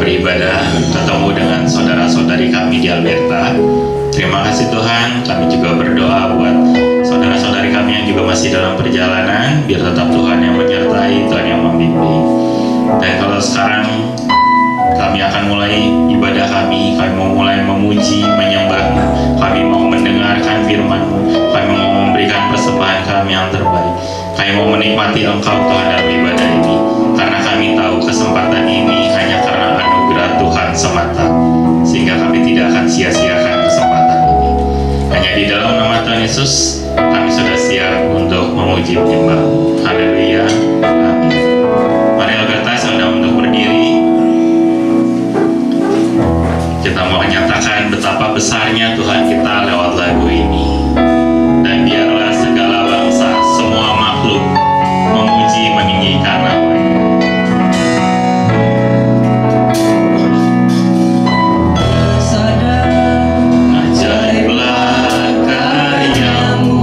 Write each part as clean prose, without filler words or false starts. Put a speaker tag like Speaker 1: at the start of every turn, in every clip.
Speaker 1: beribadah, ketemu dengan saudara-saudari kami di Alberta. Terima kasih Tuhan, kami juga berdoa buat saudara-saudari kami yang juga masih dalam perjalanan, biar tetap Tuhan yang menyertai, Tuhan yang membimbing. Dan kalau sekarang kami akan mulai ibadah kami mau mulai memuji, menyembah-Mu, kami mau mendengarkan firman-Mu, kami mau memberikan persembahan kami yang terbaik, kami mau menikmati Engkau Tuhan dalam ibadah ini, karena kami tahu kesempatan ini hanya karena anugerah Tuhan semata, sehingga kami tidak akan sia-siakan kesempatan ini. Hanya di dalam nama Tuhan Yesus kami sudah siap untuk memuji menyembah. Haleluya, amin. Mari Alberta sedang untuk berdiri. Kita mau menyatakan betapa besarnya Tuhan kita lewat lagu ini. Dan biarlah segala bangsa, semua makhluk memuji meninggikan nama-Nya. Ajaiblah karya-Mu,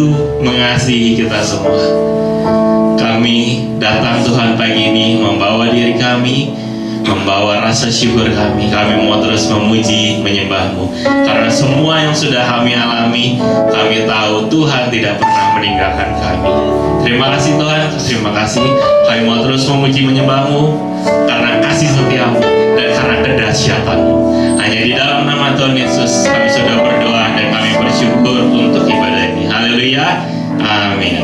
Speaker 1: begitu mengasihi kita semua. Kami datang Tuhan pagi ini membawa diri kami, membawa rasa syukur kami. Kami mau terus memuji, menyembah-Mu. Karena semua yang sudah kami alami, kami tahu Tuhan tidak pernah meninggalkan kami. Terima kasih Tuhan, terima kasih. Kami mau terus memuji, menyembah-Mu karena kasih setia-Mu dan karena kedahsyatan-Mu. Hanya di dalam nama Tuhan Yesus kami sudah berdoa dan kami bersyukur untuk ibadah ini. Haleluya, amin.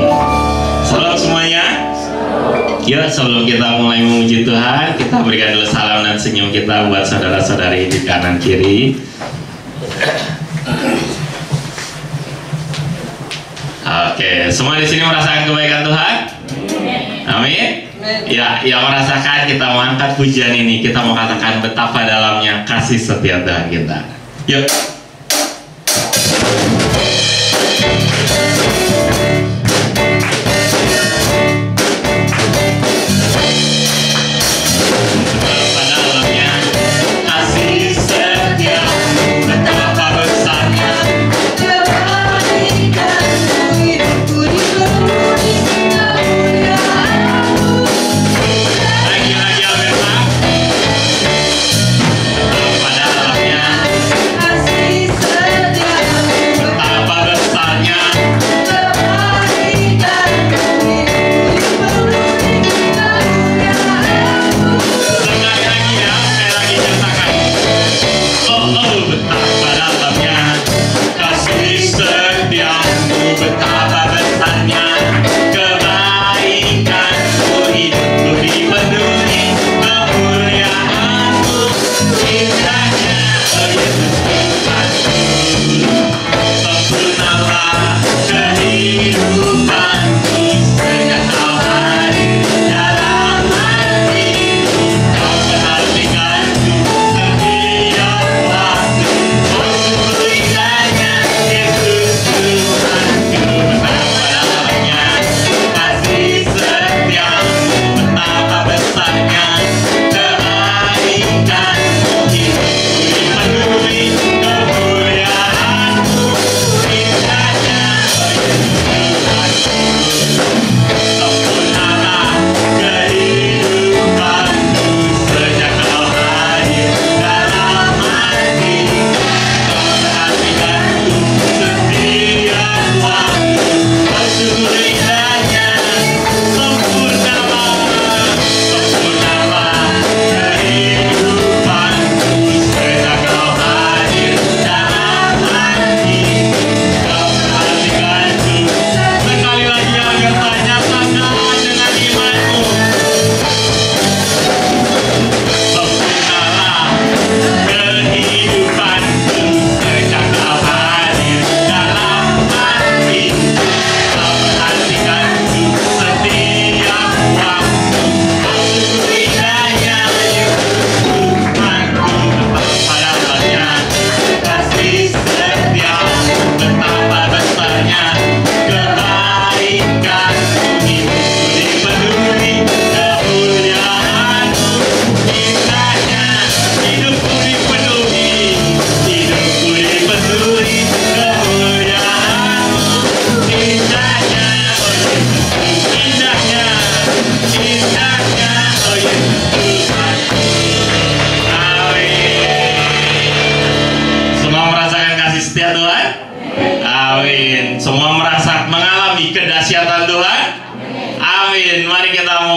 Speaker 1: Salam semuanya. Ya, sebelum kita mulai memuji Tuhan, kita berikan dulu salam dan senyum kita buat saudara-saudari di kanan kiri. Oke, semua di sini merasakan kebaikan Tuhan? Amin. Ya, yang merasakan, kita mau angkat pujian ini, kita mau katakan betapa dalamnya kasih setia Tuhan kita. Yuk.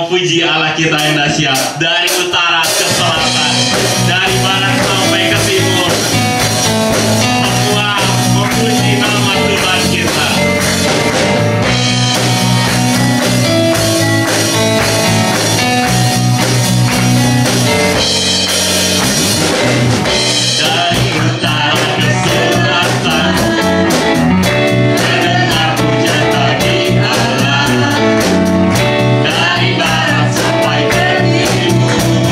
Speaker 1: Puji Allah kita yang dahsyat, dari utara ke selatan, dari barat sampai ke timur, semua memuji nama Tuhan kita. Dari utara ke selatan, terdengar pujian bagi Allah. Dari barat sampai ke timur,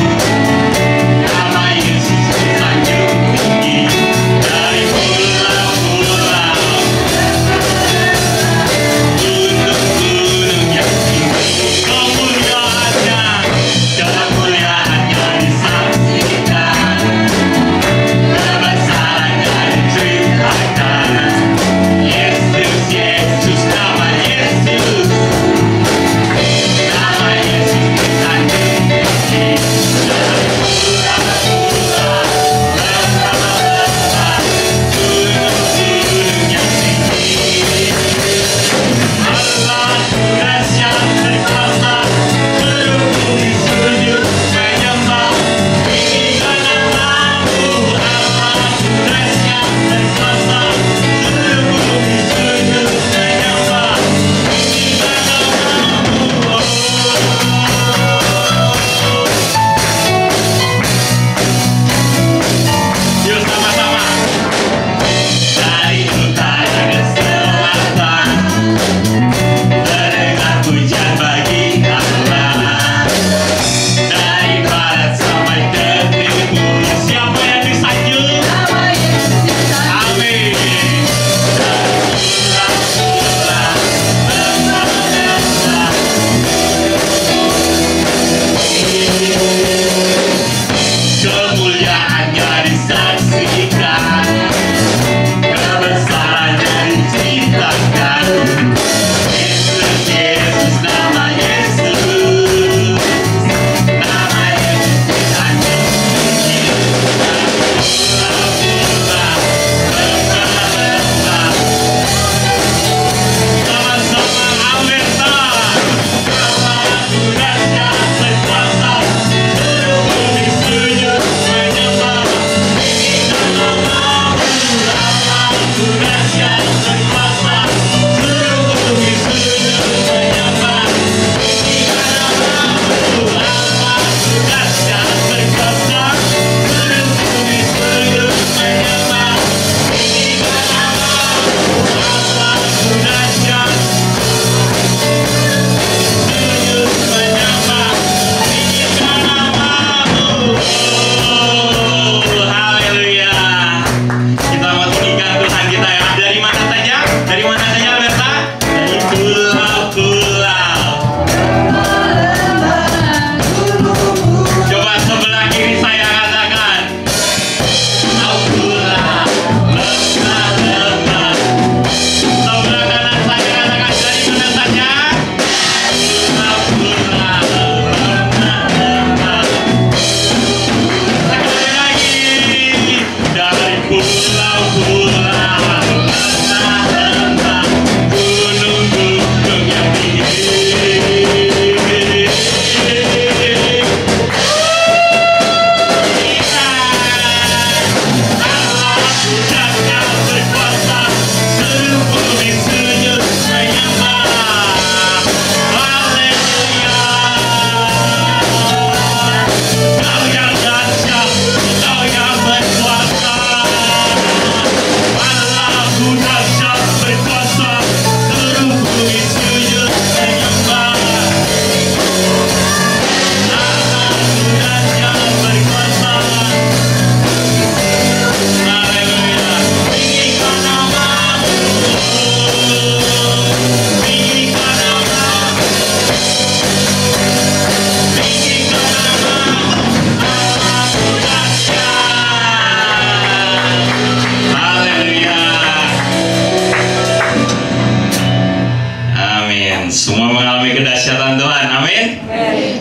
Speaker 1: mengalami kedahsyatan Tuhan. Amin.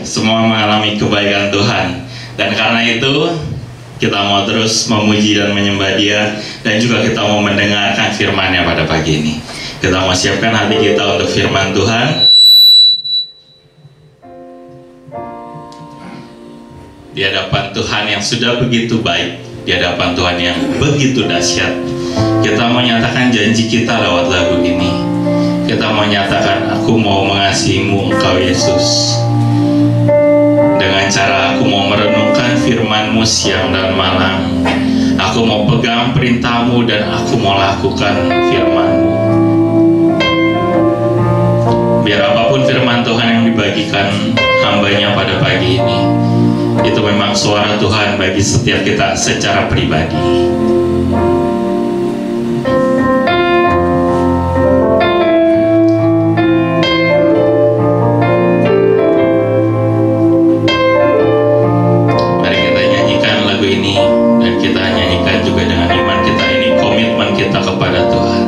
Speaker 1: Semua mengalami kebaikan Tuhan. Dan karena itu kita mau terus memuji dan menyembah Dia, dan juga kita mau mendengarkan firman-Nya pada pagi ini. Kita mau siapkan hati kita untuk firman Tuhan. Di hadapan Tuhan yang sudah begitu baik, di hadapan Tuhan yang begitu dahsyat, kita menyatakan janji kita lewat lagu ini. Kita menyatakan, aku mau mengasihimu Engkau Yesus. Dengan cara aku mau merenungkan firman-Mu siang dan malam. Aku mau pegang perintah-Mu dan aku mau lakukan firman-Mu. Biar apapun firman Tuhan yang dibagikan hamba-Nya pada pagi ini, itu memang suara Tuhan bagi setiap kita secara pribadi. Mari kita nyanyikan lagu ini, dan kita nyanyikan juga dengan iman kita ini, komitmen kita kepada Tuhan.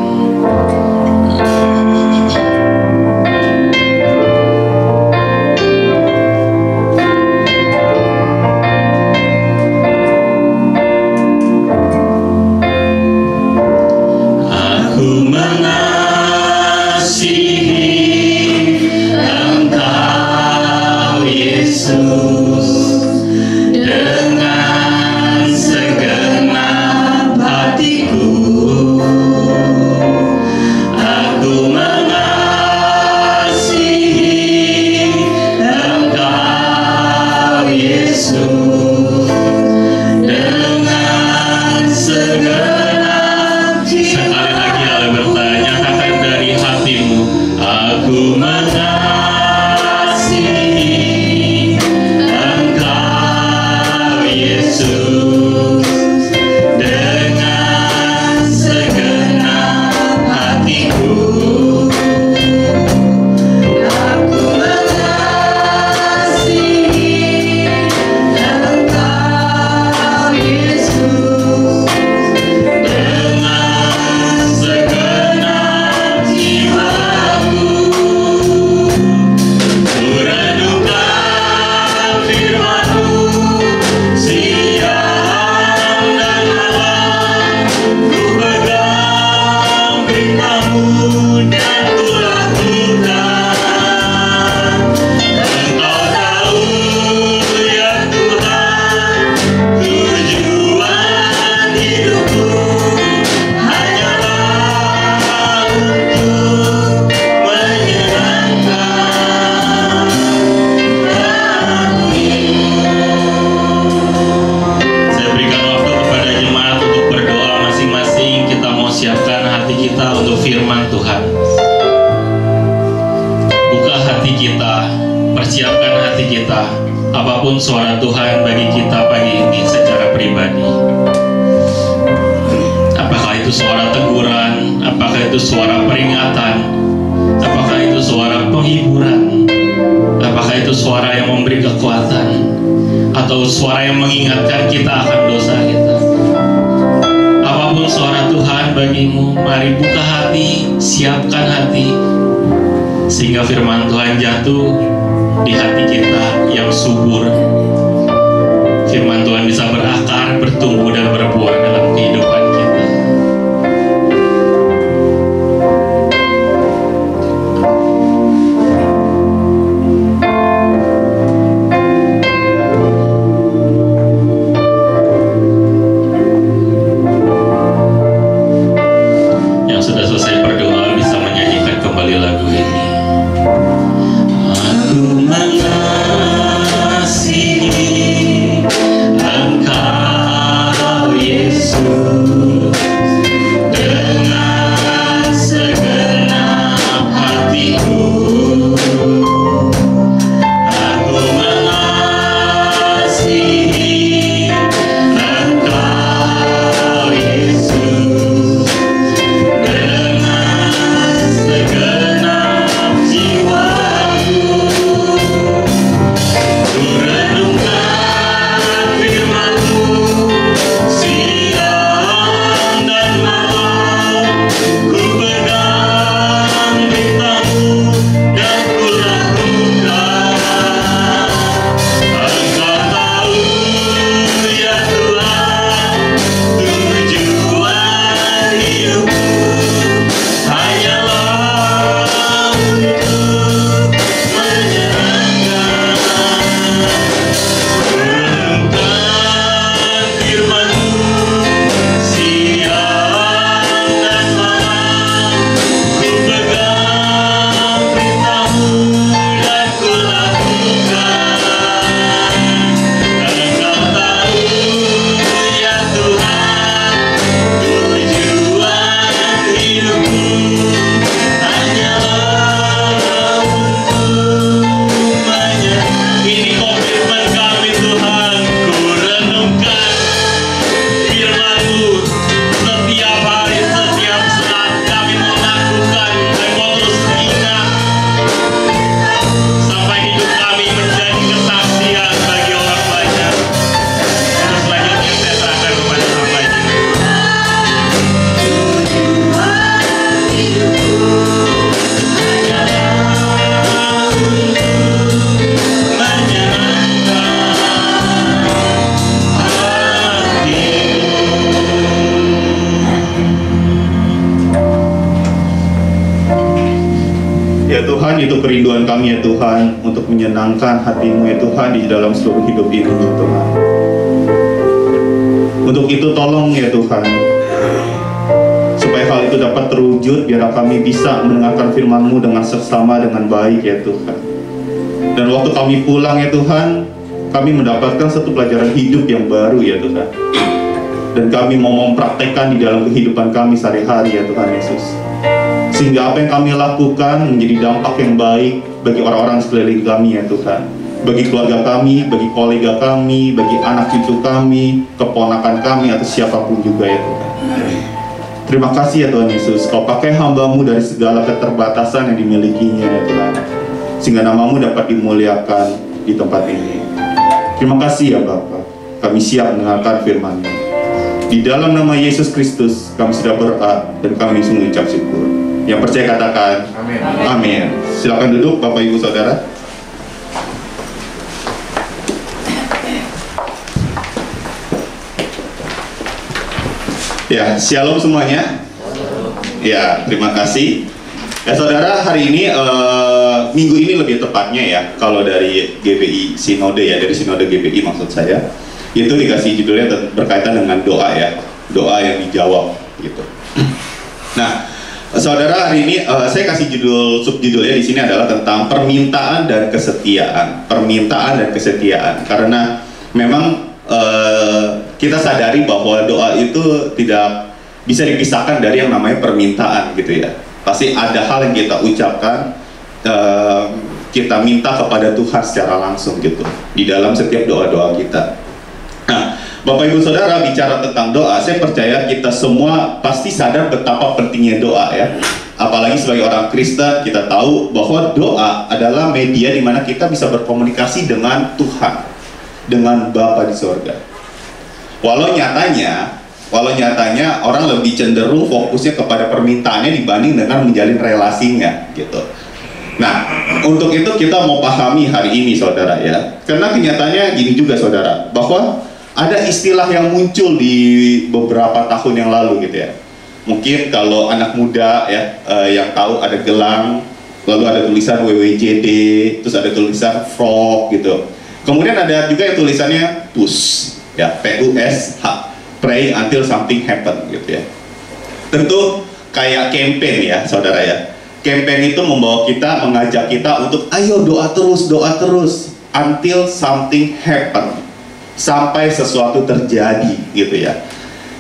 Speaker 1: Apapun suara Tuhan bagi kita pagi ini secara pribadi. Apakah itu suara teguran, apakah itu suara peringatan, apakah itu suara penghiburan, apakah itu suara yang memberi kekuatan, atau suara yang mengingatkan kita akan dosa kita. Apapun suara Tuhan bagimu, mari buka hati, siapkan hati, sehingga firman Tuhan jatuh di hati kita yang subur. Firman Tuhan bisa berakar, bertumbuh, dan berbuah dalam kehidupan kita. Yang sudah selesai berdoa bisa menyanyikan kembali lagu ini. Aku mengasihi Engkau Yesus.
Speaker 2: ya Tuhan, itu kerinduan kami ya Tuhan, untuk menyenangkan hati-Mu ya Tuhan di dalam seluruh hidup ini ya Tuhan. Untuk itu tolong ya Tuhan, supaya hal itu dapat terwujud, biar kami bisa mendengarkan firman-Mu dengan seksama, dengan baik ya Tuhan. Dan waktu kami pulang ya Tuhan, kami mendapatkan satu pelajaran hidup yang baru ya Tuhan. Dan kami mau mempraktekkan di dalam kehidupan kami sehari-hari ya Tuhan Yesus. Sehingga apa yang kami lakukan menjadi dampak yang baik bagi orang-orang sekeliling kami ya Tuhan. Bagi keluarga kami, bagi kolega kami, bagi anak cucu kami, keponakan kami, atau siapapun juga ya Tuhan. Terima kasih ya Tuhan Yesus, Kau pakai hamba-Mu dari segala keterbatasan yang dimilikinya ya Tuhan, sehingga nama-Mu dapat dimuliakan di tempat ini. Terima kasih ya Bapa, kami siap mendengarkan firman-Mu. Di dalam nama Yesus Kristus kami sudah berdoa dan kami sungguh ucap syukur. Yang percaya katakan amin. Amin. Silakan duduk Bapak Ibu Saudara. Ya, shalom semuanya. Ya, terima kasih. Ya Saudara, hari ini minggu ini lebih tepatnya ya, kalau dari GBI Sinode ya, dari Sinode GBI maksud saya, itu dikasih judulnya berkaitan dengan doa ya, doa yang dijawab gitu. Nah, Saudara, hari ini saya kasih subjudulnya di sini adalah tentang permintaan dan kesetiaan, permintaan dan kesetiaan, karena memang kita sadari bahwa doa itu tidak bisa dipisahkan dari yang namanya permintaan gitu ya. Pasti ada hal yang kita ucapkan, kita minta kepada Tuhan secara langsung gitu di dalam setiap doa-doa kita. Nah, Bapak Ibu Saudara, bicara tentang doa, saya percaya kita semua pasti sadar betapa pentingnya doa ya. Apalagi sebagai orang Kristen, kita tahu bahwa doa adalah media di mana kita bisa berkomunikasi dengan Tuhan, dengan Bapa di sorga. Walau nyatanya orang lebih cenderung fokusnya kepada permintaannya dibanding dengan menjalin relasinya gitu. Nah, untuk itu kita mau pahami hari ini Saudara ya. Karena kenyataannya gini juga Saudara, bahwa ada istilah yang muncul di beberapa tahun yang lalu gitu ya. Mungkin kalau anak muda ya yang tahu ada gelang, lalu ada tulisan WWJD, terus ada tulisan frog gitu. Kemudian ada juga yang tulisannya PUSH ya, PUSH, pray until something happen gitu ya. Tentu kayak campaign ya Saudara ya. Campaign itu membawa kita, mengajak kita untuk ayo doa terus until something happen, sampai sesuatu terjadi gitu ya.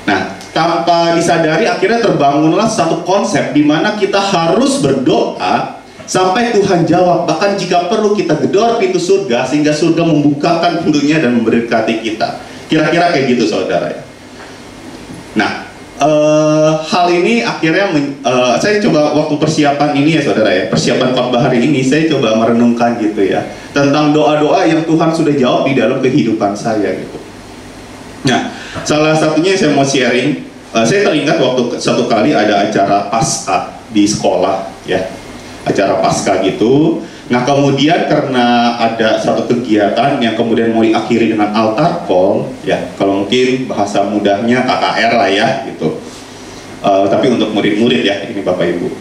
Speaker 2: Nah, tanpa disadari akhirnya terbangunlah satu konsep di mana kita harus berdoa sampai Tuhan jawab. Bahkan jika perlu kita gedor pintu surga sehingga surga membukakan pintunya dan memberkati kita. Kira-kira kayak gitu Saudara ya. Nah, hal ini akhirnya saya coba waktu persiapan ini ya Saudara ya, persiapan khotbah hari ini saya coba merenungkan gitu ya, tentang doa-doa yang Tuhan sudah jawab di dalam kehidupan saya gitu. Nah, salah satunya saya mau sharing, saya teringat waktu satu kali ada acara Paskah di sekolah ya, acara Paskah gitu. Nah, kemudian karena ada satu kegiatan yang kemudian mau diakhiri dengan altar call ya, kalau mungkin bahasa mudahnya KKR lah ya gitu. Tapi untuk murid-murid ya, ini Bapak Ibu.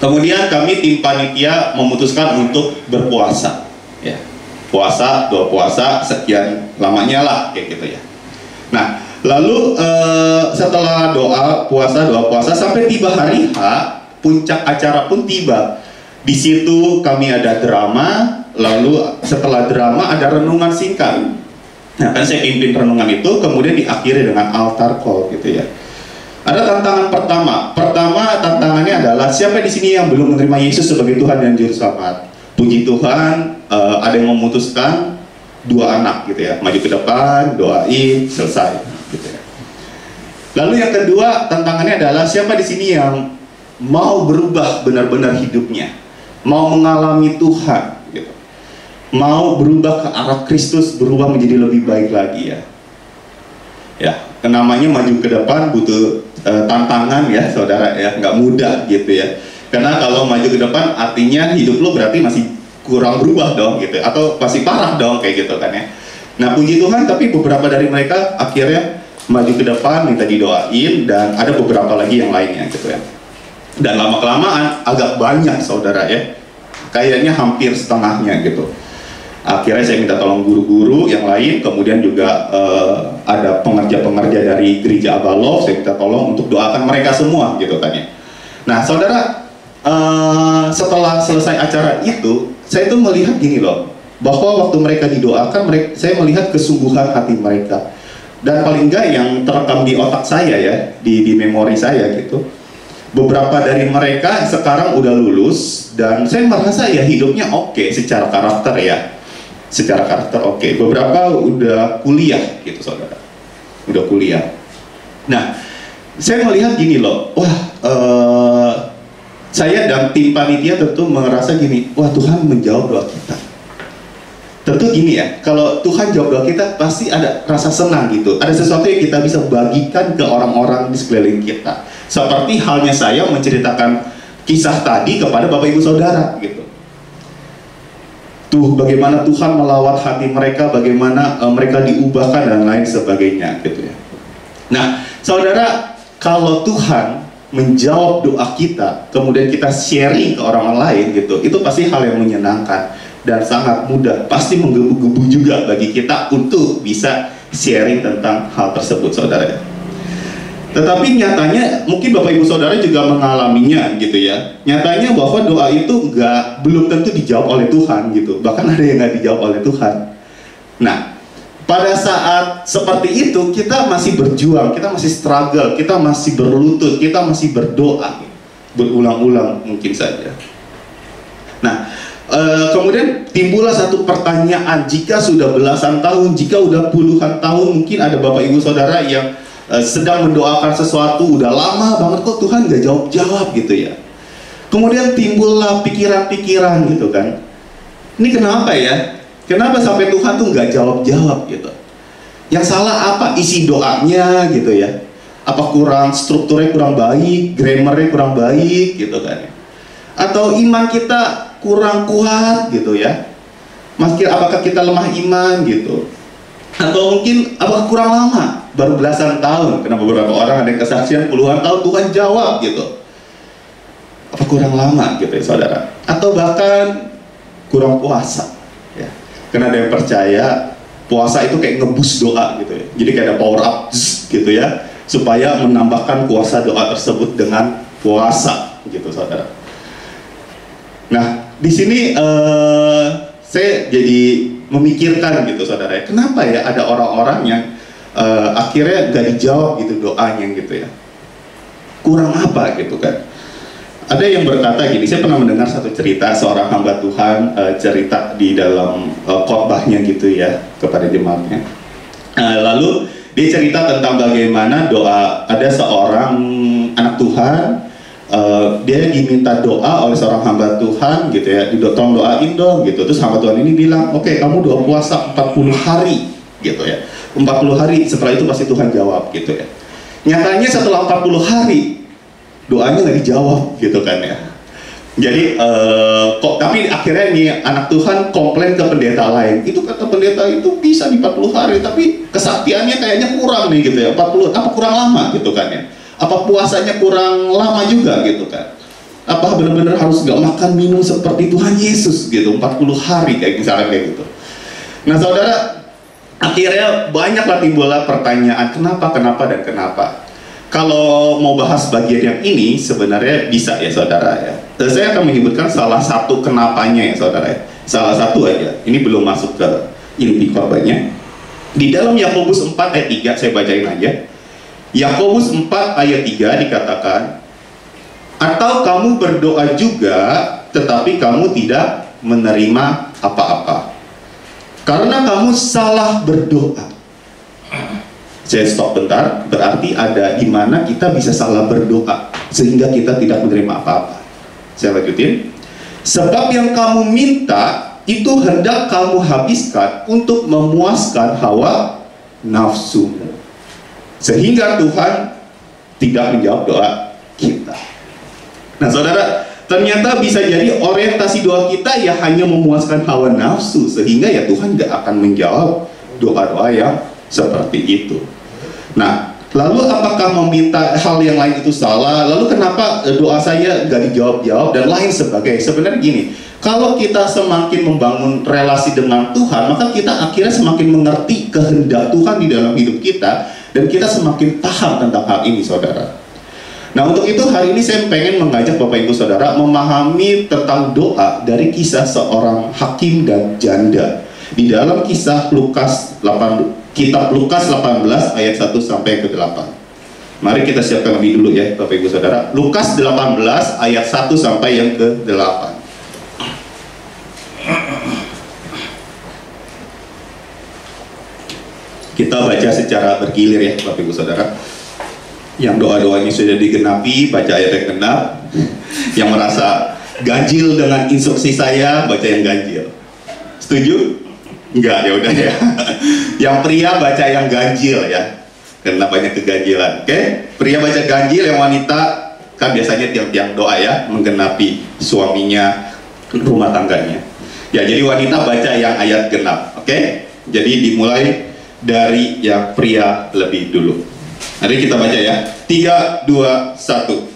Speaker 2: Kemudian kami tim panitia memutuskan untuk berpuasa ya. Puasa, doa puasa sekian lamanya lah kayak gitu ya. Nah, lalu setelah doa puasa sampai tiba hari H, puncak acara pun tiba. Di situ kami ada drama, lalu setelah drama ada renungan singkat. Nah, kan saya pimpin renungan itu, kemudian diakhiri dengan altar call gitu ya. Ada tantangan pertama tantangannya adalah siapa di sini yang belum menerima Yesus sebagai Tuhan dan Juru Selamat. Puji Tuhan, ada yang memutuskan 2 anak gitu ya, maju ke depan, doain, selesai gitu ya. Lalu yang kedua tantangannya adalah siapa di sini yang mau berubah benar-benar hidupnya, mau mengalami Tuhan gitu, mau berubah ke arah Kristus, berubah menjadi lebih baik lagi ya. Ya, namanya maju ke depan butuh tantangan ya Saudara ya, nggak mudah gitu ya. Karena kalau maju ke depan artinya hidup lo berarti masih kurang berubah dong gitu, atau masih parah dong kayak gitu kan ya. Nah, puji Tuhan, tapi beberapa dari mereka akhirnya maju ke depan, minta didoain, dan ada beberapa lagi yang lainnya gitu ya. Dan lama-kelamaan agak banyak Saudara ya, kayaknya hampir setengahnya gitu. Akhirnya saya minta tolong guru-guru yang lain, kemudian juga ada pengerja-pengerja dari gereja Abalov, saya minta tolong untuk doakan mereka semua gitu kan ya. Nah saudara, setelah selesai acara itu, saya tuh melihat gini loh, bahwa waktu mereka didoakan, saya melihat kesungguhan hati mereka. Dan paling enggak yang terekam di otak saya ya, di memori saya gitu, beberapa dari mereka sekarang udah lulus, dan saya merasa ya hidupnya oke secara karakter ya, secara karakter oke. Beberapa udah kuliah gitu saudara, udah kuliah. Nah saya melihat gini loh, wah saya dan tim panitia tentu merasa gini, wah Tuhan menjawab doa kita. Tentu gini ya, kalau Tuhan jawab doa kita pasti ada rasa senang gitu. Ada sesuatu yang kita bisa bagikan ke orang-orang di sekeliling kita. Seperti halnya saya menceritakan kisah tadi kepada Bapak Ibu Saudara gitu. Tuh bagaimana Tuhan melawat hati mereka, bagaimana mereka diubahkan dan lain sebagainya gitu ya. Nah saudara, kalau Tuhan menjawab doa kita, kemudian kita sharing ke orang lain gitu, itu pasti hal yang menyenangkan dan sangat mudah, pasti menggebu-gebu juga bagi kita untuk bisa sharing tentang hal tersebut saudara. Tetapi nyatanya mungkin Bapak Ibu Saudara juga mengalaminya gitu ya. Nyatanya bahwa doa itu belum tentu dijawab oleh Tuhan gitu, bahkan ada yang nggak dijawab oleh Tuhan. Nah pada saat seperti itu kita masih berjuang, kita masih struggle, kita masih berlutut, kita masih berdoa berulang-ulang mungkin saja. Nah kemudian timbullah satu pertanyaan, jika sudah belasan tahun, jika udah puluhan tahun, mungkin ada Bapak Ibu Saudara yang sedang mendoakan sesuatu, udah lama banget kok Tuhan gak jawab-jawab gitu ya. Kemudian timbullah pikiran-pikiran gitu kan, ini kenapa ya? Kenapa sampai Tuhan tuh gak jawab-jawab gitu? Yang salah apa? Isi doanya gitu ya? Apa strukturnya kurang baik, grammarnya kurang baik gitu kan? Atau iman kita kurang kuat gitu ya? Apakah kita lemah iman gitu? Atau mungkin apakah kurang lama? Baru belasan tahun, karena beberapa orang ada yang kesaksian puluhan tahun Tuhan jawab gitu. Apa kurang lama gitu ya saudara? Atau bahkan kurang puasa ya? Karena ada yang percaya puasa itu kayak ngebus doa gitu ya. Jadi kayak ada power up gitu ya, supaya menambahkan kuasa doa tersebut dengan puasa gitu saudara. Nah di sini saya jadi memikirkan gitu saudara, kenapa ya ada orang-orang yang akhirnya gak dijawab gitu doanya gitu ya, kurang apa gitu kan. Ada yang berkata gini, saya pernah mendengar satu cerita seorang hamba Tuhan cerita di dalam khotbahnya gitu ya kepada jemaatnya. Lalu dia cerita tentang bagaimana doa, ada seorang anak Tuhan, dia diminta doa oleh seorang hamba Tuhan gitu ya, tolong doain dong gitu. Terus hamba Tuhan ini bilang, oke, kamu doa puasa 40 hari gitu ya, 40 hari, setelah itu pasti Tuhan jawab gitu ya. Nyatanya setelah 40 hari doanya nggak dijawab gitu kan ya. Jadi tapi akhirnya nih anak Tuhan komplain ke pendeta lain, itu kata pendeta itu bisa di 40 hari tapi kesaktiannya kayaknya kurang nih gitu ya, 40 apa kurang lama gitu kan ya, apa puasanya kurang lama juga gitu kan, apa benar-benar harus nggak makan minum seperti Tuhan Yesus gitu 40 hari kayak misalnya kayak gitu. Nah saudara, akhirnya banyaklah timbullah pertanyaan kenapa dan kenapa. Kalau mau bahas bagian yang ini sebenarnya bisa ya saudara ya. Saya akan menyebutkan salah satu kenapanya ya saudara ya. Salah satu aja. Ini belum masuk ke inti korbannya. Di dalam Yakobus 4 ayat 3 saya bacain aja. Yakobus 4 ayat 3 dikatakan, atau kamu berdoa juga tetapi kamu tidak menerima apa-apa karena kamu salah berdoa. Saya stop bentar, berarti ada di mana kita bisa salah berdoa sehingga kita tidak menerima apa-apa. Saya lanjutin. Sebab yang kamu minta itu hendak kamu habiskan untuk memuaskan hawa nafsumu, sehingga Tuhan tidak menjawab doa kita. Nah saudara, ternyata bisa jadi orientasi doa kita ya hanya memuaskan hawa nafsu, sehingga ya Tuhan gak akan menjawab doa-doa yang seperti itu. Nah, lalu apakah meminta hal yang lain itu salah? Lalu kenapa doa saya gak dijawab-jawab dan lain sebagainya? Sebenarnya gini, Kalau kita semakin membangun relasi dengan Tuhan, maka kita akhirnya semakin mengerti kehendak Tuhan di dalam hidup kita, dan kita semakin paham tentang hal ini, saudara. Nah, untuk itu hari ini saya pengen mengajak Bapak Ibu Saudara memahami tentang doa dari kisah seorang hakim dan janda di dalam kisah kitab Lukas 18 ayat 1 sampai ke 8. Mari kita siapkan lebih dulu ya Bapak Ibu Saudara. Lukas 18 ayat 1 sampai yang ke 8. Kita baca secara bergilir ya Bapak Ibu Saudara. Yang doa-doanya sudah digenapi, baca ayat yang genap. Yang merasa ganjil dengan instruksi saya, baca yang ganjil. Setuju? Enggak, ya udah ya. Yang pria baca yang ganjil ya, karena banyak keganjilan. Oke? Pria baca ganjil, yang wanita kan biasanya tiang-tiang doa ya, menggenapi suaminya, rumah tangganya. Ya, jadi wanita baca yang ayat genap. Oke? Jadi dimulai dari yang pria lebih dulu. Mari kita baca ya. 3, 2, 1.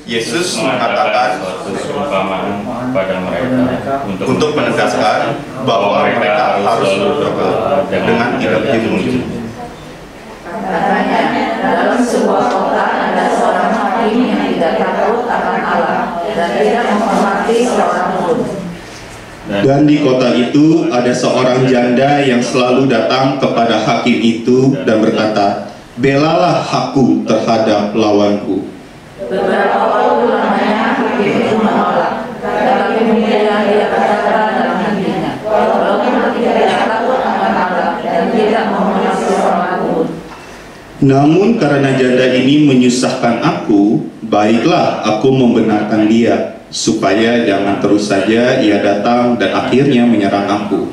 Speaker 3: Yesus mengatakan
Speaker 1: suatu perumpamaan kepada mereka
Speaker 3: untuk menegaskan bahwa mereka harus berdoa dengan tidak jemu-jemu.
Speaker 4: Katanya, dalam sebuah kota ada seorang hakim yang tidak takut akan Allah dan tidak menghormati seorang pun.
Speaker 2: Dan di kota itu ada seorang janda yang selalu datang kepada hakim itu dan berkata, "Belalah aku terhadap lawanku."
Speaker 4: Beberapa waktu lamanya hakim itu menolak, tetapi kemudian dia berkata dalam hatinya, "Walaupun aku tidak takut akan Allah dan tidak menghormati seorang pun,
Speaker 2: Namun karena janda ini menyusahkan aku, baiklah aku membenarkan dia, supaya jangan terus saja ia datang dan akhirnya menyerang aku."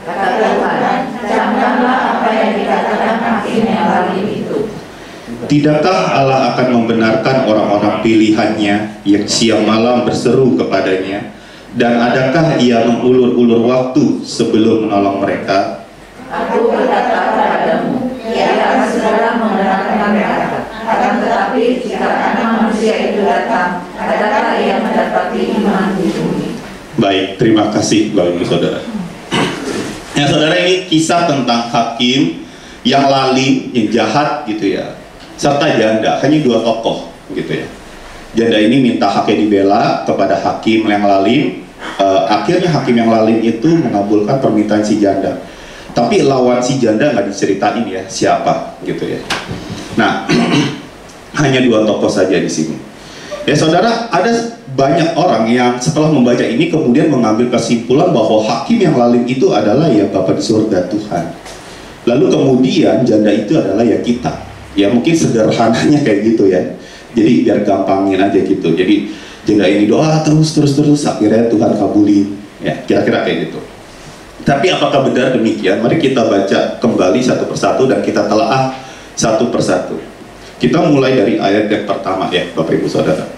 Speaker 4: kata Tuhan, "Camkanlah apa yang dikatakan hakim yang lalim itu."
Speaker 2: Tidakkah Allah akan membenarkan orang-orang pilihannya yang siang malam berseru kepadanya? Dan adakah ia mengulur-ulur waktu sebelum menolong mereka?
Speaker 4: Aku berkata kepadamu, ia akan segera membenarkan mereka. Akan tetapi jika anak manusia itu datang, adakah ia mendapati iman di bumi?
Speaker 2: Baik, terima kasih Bapak Ibu Saudara. Ya saudara, ini kisah tentang hakim yang lalim, yang jahat gitu ya, serta janda, hanya dua tokoh gitu ya. Janda ini minta haknya dibela kepada hakim yang lalim. Akhirnya hakim yang lalim itu mengabulkan permintaan si janda. Tapi lawan si janda nggak diceritain ya siapa gitu ya. Nah, hanya dua tokoh saja di sini. Ya saudara, ada banyak orang yang setelah membaca ini kemudian mengambil kesimpulan bahwa hakim yang lalim itu adalah ya Bapa di surga, Tuhan. Lalu kemudian janda itu adalah ya kita. Ya mungkin sederhananya kayak gitu ya. Jadi biar gampangin aja gitu. Jadi janda ini doa terus akhirnya Tuhan kabulin. Ya kira-kira kayak gitu. Tapi apakah benar demikian? Mari kita baca kembali satu persatu dan kita telaah satu persatu. Kita mulai dari ayat yang pertama ya Bapak Ibu Saudara.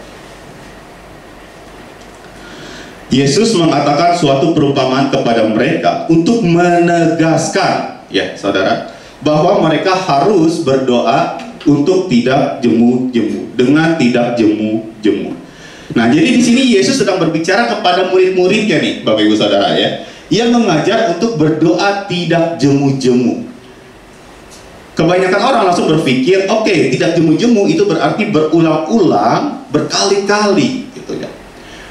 Speaker 2: Yesus mengatakan suatu perumpamaan kepada mereka untuk menegaskan ya saudara, bahwa mereka harus berdoa untuk tidak jemu-jemu, dengan tidak jemu-jemu. Nah, jadi di sini Yesus sedang berbicara kepada murid-muridnya nih, Bapak Ibu Saudara ya. Ia mengajar untuk berdoa tidak jemu-jemu. Kebanyakan orang langsung berpikir, oke, tidak jemu-jemu itu berarti berulang-ulang, berkali-kali gitu ya.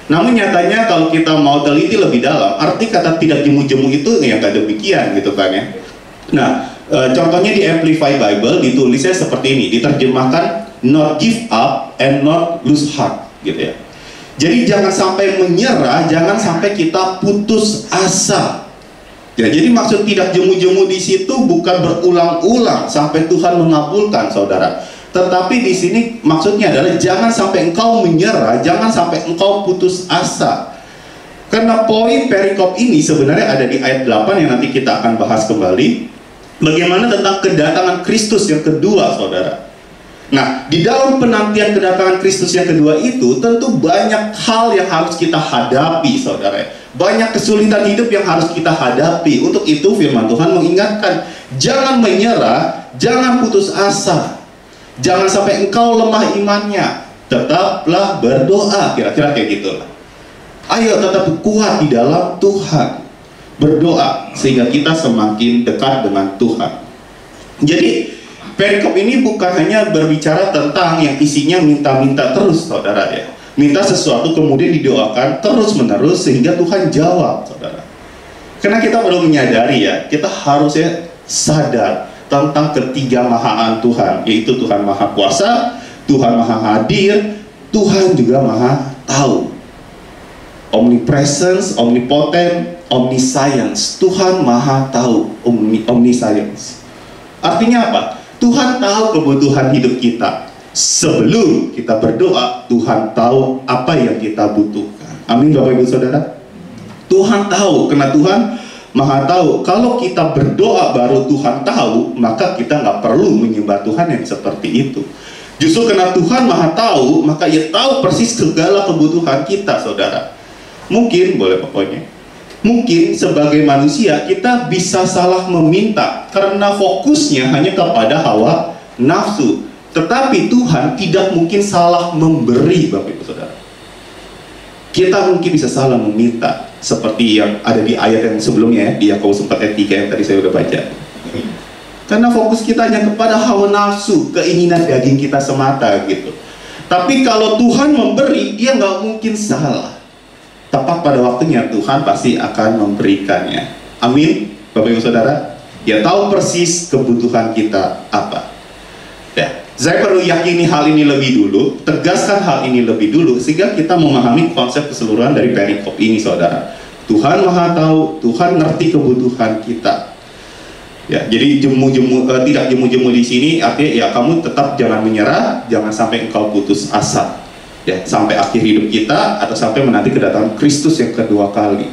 Speaker 2: Namun nyatanya kalau kita mau teliti lebih dalam, arti kata tidak jemu-jemu itu ya nggak demikian gitu kan ya. Nah, contohnya di Amplify Bible ditulisnya seperti ini, diterjemahkan not give up and not lose heart gitu ya. Jadi jangan sampai menyerah, jangan sampai kita putus asa. Ya, jadi maksud tidak jemu-jemu di situ bukan berulang-ulang sampai Tuhan mengabulkan saudara. Tetapi di sini maksudnya adalah jangan sampai engkau menyerah, jangan sampai engkau putus asa. Karena poin perikop ini sebenarnya ada di ayat 8 yang nanti kita akan bahas kembali. Bagaimana tentang kedatangan Kristus yang kedua, saudara. Nah, di dalam penantian kedatangan Kristus yang kedua itu tentu banyak hal yang harus kita hadapi, saudara. Banyak kesulitan hidup yang harus kita hadapi. Untuk itu firman Tuhan mengingatkan, jangan menyerah, jangan putus asa. Jangan sampai engkau lemah imannya, tetaplah berdoa. Kira-kira kayak gitu lah. Ayo tetap kuat di dalam Tuhan. Berdoa sehingga kita semakin dekat dengan Tuhan. Jadi perikop ini bukan hanya berbicara tentang yang isinya minta-minta terus, saudara ya. Minta sesuatu kemudian didoakan terus-menerus sehingga Tuhan jawab, saudara. Karena kita perlu menyadari ya, kita harusnya sadar tentang ketiga mahaan Tuhan, yaitu Tuhan Maha Kuasa, Tuhan Maha Hadir, Tuhan juga Maha Tahu. Omnipresence, omnipotent, omniscience. Tuhan Maha Tahu, omniscience. Artinya apa? Tuhan tahu kebutuhan hidup kita. Sebelum kita berdoa, Tuhan tahu apa yang kita butuhkan. Amin, Bapak Ibu Saudara. Tuhan tahu, karena Tuhan Maha Tahu. Kalau kita berdoa baru Tuhan tahu, maka kita nggak perlu menyembah Tuhan yang seperti itu. Justru karena Tuhan Maha Tahu, maka Ia tahu persis segala kebutuhan kita, saudara. Mungkin, boleh pokoknya, mungkin sebagai manusia kita bisa salah meminta karena fokusnya hanya kepada hawa nafsu. Tetapi Tuhan tidak mungkin salah memberi, Bapak Ibu Saudara. Kita mungkin bisa salah meminta, seperti yang ada di ayat yang sebelumnya ya, di Yakobus 4 ayat 3 yang tadi saya sudah baca. Karena fokus kita hanya kepada hawa nafsu, keinginan daging kita semata gitu. Tapi kalau Tuhan memberi, Dia nggak mungkin salah. Tepat pada waktunya Tuhan pasti akan memberikannya. Amin, Bapak Ibu Saudara. Dia tahu persis kebutuhan kita apa. Ya, saya perlu yakini hal ini lebih dulu, tegaskan hal ini lebih dulu, sehingga kita memahami konsep keseluruhan dari perikop ini, saudara. Tuhan Maha Tahu, Tuhan ngerti kebutuhan kita. Ya, jadi tidak jemu-jemu di sini, artinya ya kamu tetap jangan menyerah, jangan sampai engkau putus asa. Ya, sampai akhir hidup kita atau sampai menanti kedatangan Kristus yang kedua kali.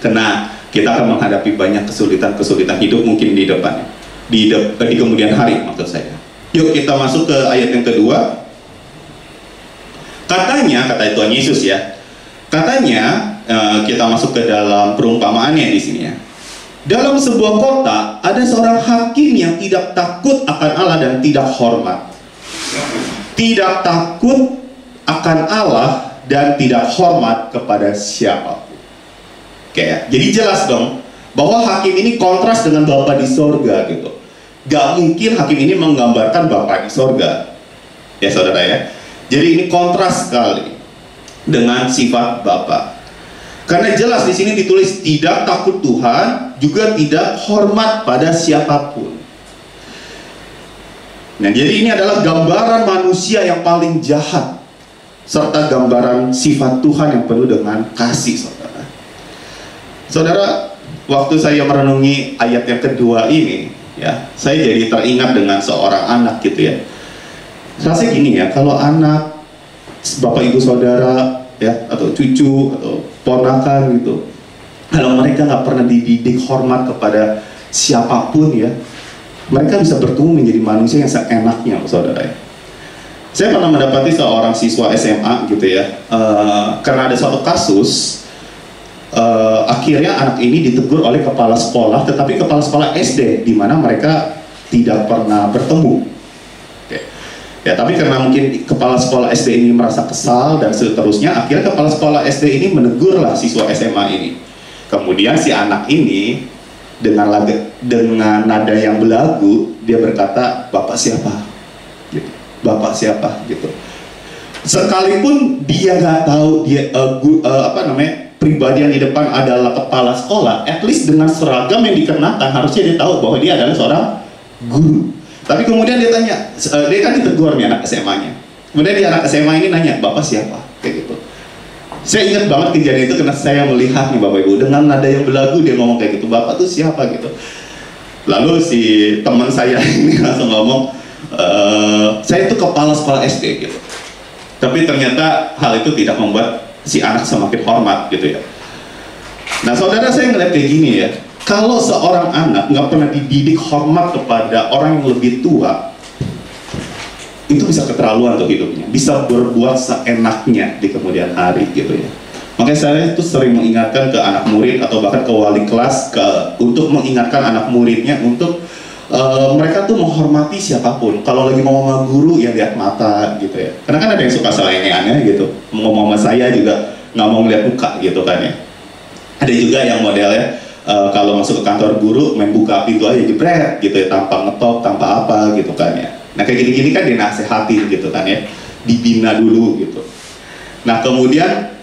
Speaker 2: Karena kita akan menghadapi banyak kesulitan-kesulitan hidup mungkin di depannya, di kemudian hari maksud saya. Yuk kita masuk ke ayat yang kedua. Katanya, kata Tuhan Yesus ya, katanya kita masuk ke dalam perumpamaannya di sini ya. Dalam sebuah kota ada seorang hakim yang tidak takut akan Allah dan tidak hormat. Tidak takut akan Allah dan tidak hormat kepada siapapun. Oke ya, jadi jelas dong bahwa hakim ini kontras dengan Bapa di sorga gitu. Gak mungkin hakim ini menggambarkan Bapa di sorga, ya saudara ya. Jadi ini kontras sekali dengan sifat Bapa. Karena jelas di sini ditulis tidak takut Tuhan, juga tidak hormat pada siapapun. Nah, jadi ini adalah gambaran manusia yang paling jahat, serta gambaran sifat Tuhan yang penuh dengan kasih, saudara. Saudara, waktu saya merenungi ayat yang kedua ini, ya, saya jadi teringat dengan seorang anak gitu ya. Rasanya gini ya, kalau anak, bapak ibu saudara, ya, atau cucu, atau ponakan gitu, kalau mereka nggak pernah dididik hormat kepada siapapun ya, mereka bisa bertumbuh menjadi manusia yang seenaknya, saudara ya. Saya pernah mendapati seorang siswa SMA gitu ya, karena ada suatu kasus, akhirnya anak ini ditegur oleh kepala sekolah, tetapi kepala sekolah SD di mana mereka tidak pernah bertemu. Oke. Ya, tapi karena mungkin kepala sekolah SD ini merasa kesal dan seterusnya, akhirnya kepala sekolah SD ini menegurlah siswa SMA ini. Kemudian si anak ini dengan nada yang belagu dia berkata, "Bapak siapa?" Gitu. "Bapak siapa?" gitu. Sekalipun dia nggak tahu dia pribadi yang di depan adalah kepala sekolah, at least dengan seragam yang dikenakan harusnya dia tahu bahwa dia adalah seorang guru. Tapi kemudian dia tanya, dia kan ditegur nih anak SMA-nya. Kemudian dia anak SMA ini nanya, "Bapak siapa?" kayak gitu. Saya ingat banget kejadian itu karena saya melihat nih Bapak Ibu, dengan nada yang belagu dia ngomong kayak gitu, "Bapak tuh siapa?" gitu. Lalu si teman saya ini langsung ngomong, "Saya itu kepala sekolah SD" gitu. Tapi ternyata hal itu tidak membuat si anak semakin hormat gitu ya. Nah saudara, saya ngeliat kayak gini ya, kalau seorang anak nggak pernah dididik hormat kepada orang yang lebih tua, itu bisa keterlaluan tuh hidupnya, bisa berbuat seenaknya di kemudian hari gitu ya. Makanya saya itu sering mengingatkan ke anak murid atau bahkan ke wali kelas untuk mengingatkan anak muridnya untuk mereka tuh menghormati siapapun. Kalau lagi ngomong sama guru ya lihat mata gitu ya. Karena kan ada yang suka selengeannya gitu. Ngomong sama saya juga nggak mau ngeliat muka gitu kan ya. Ada juga yang modelnya kalau masuk ke kantor guru main buka pintu aja jebret gitu ya, tanpa ngetok, tanpa apa gitu kan ya. Nah kayak gini-gini kan dinasehatin gitu kan ya, dibina dulu gitu. Nah kemudian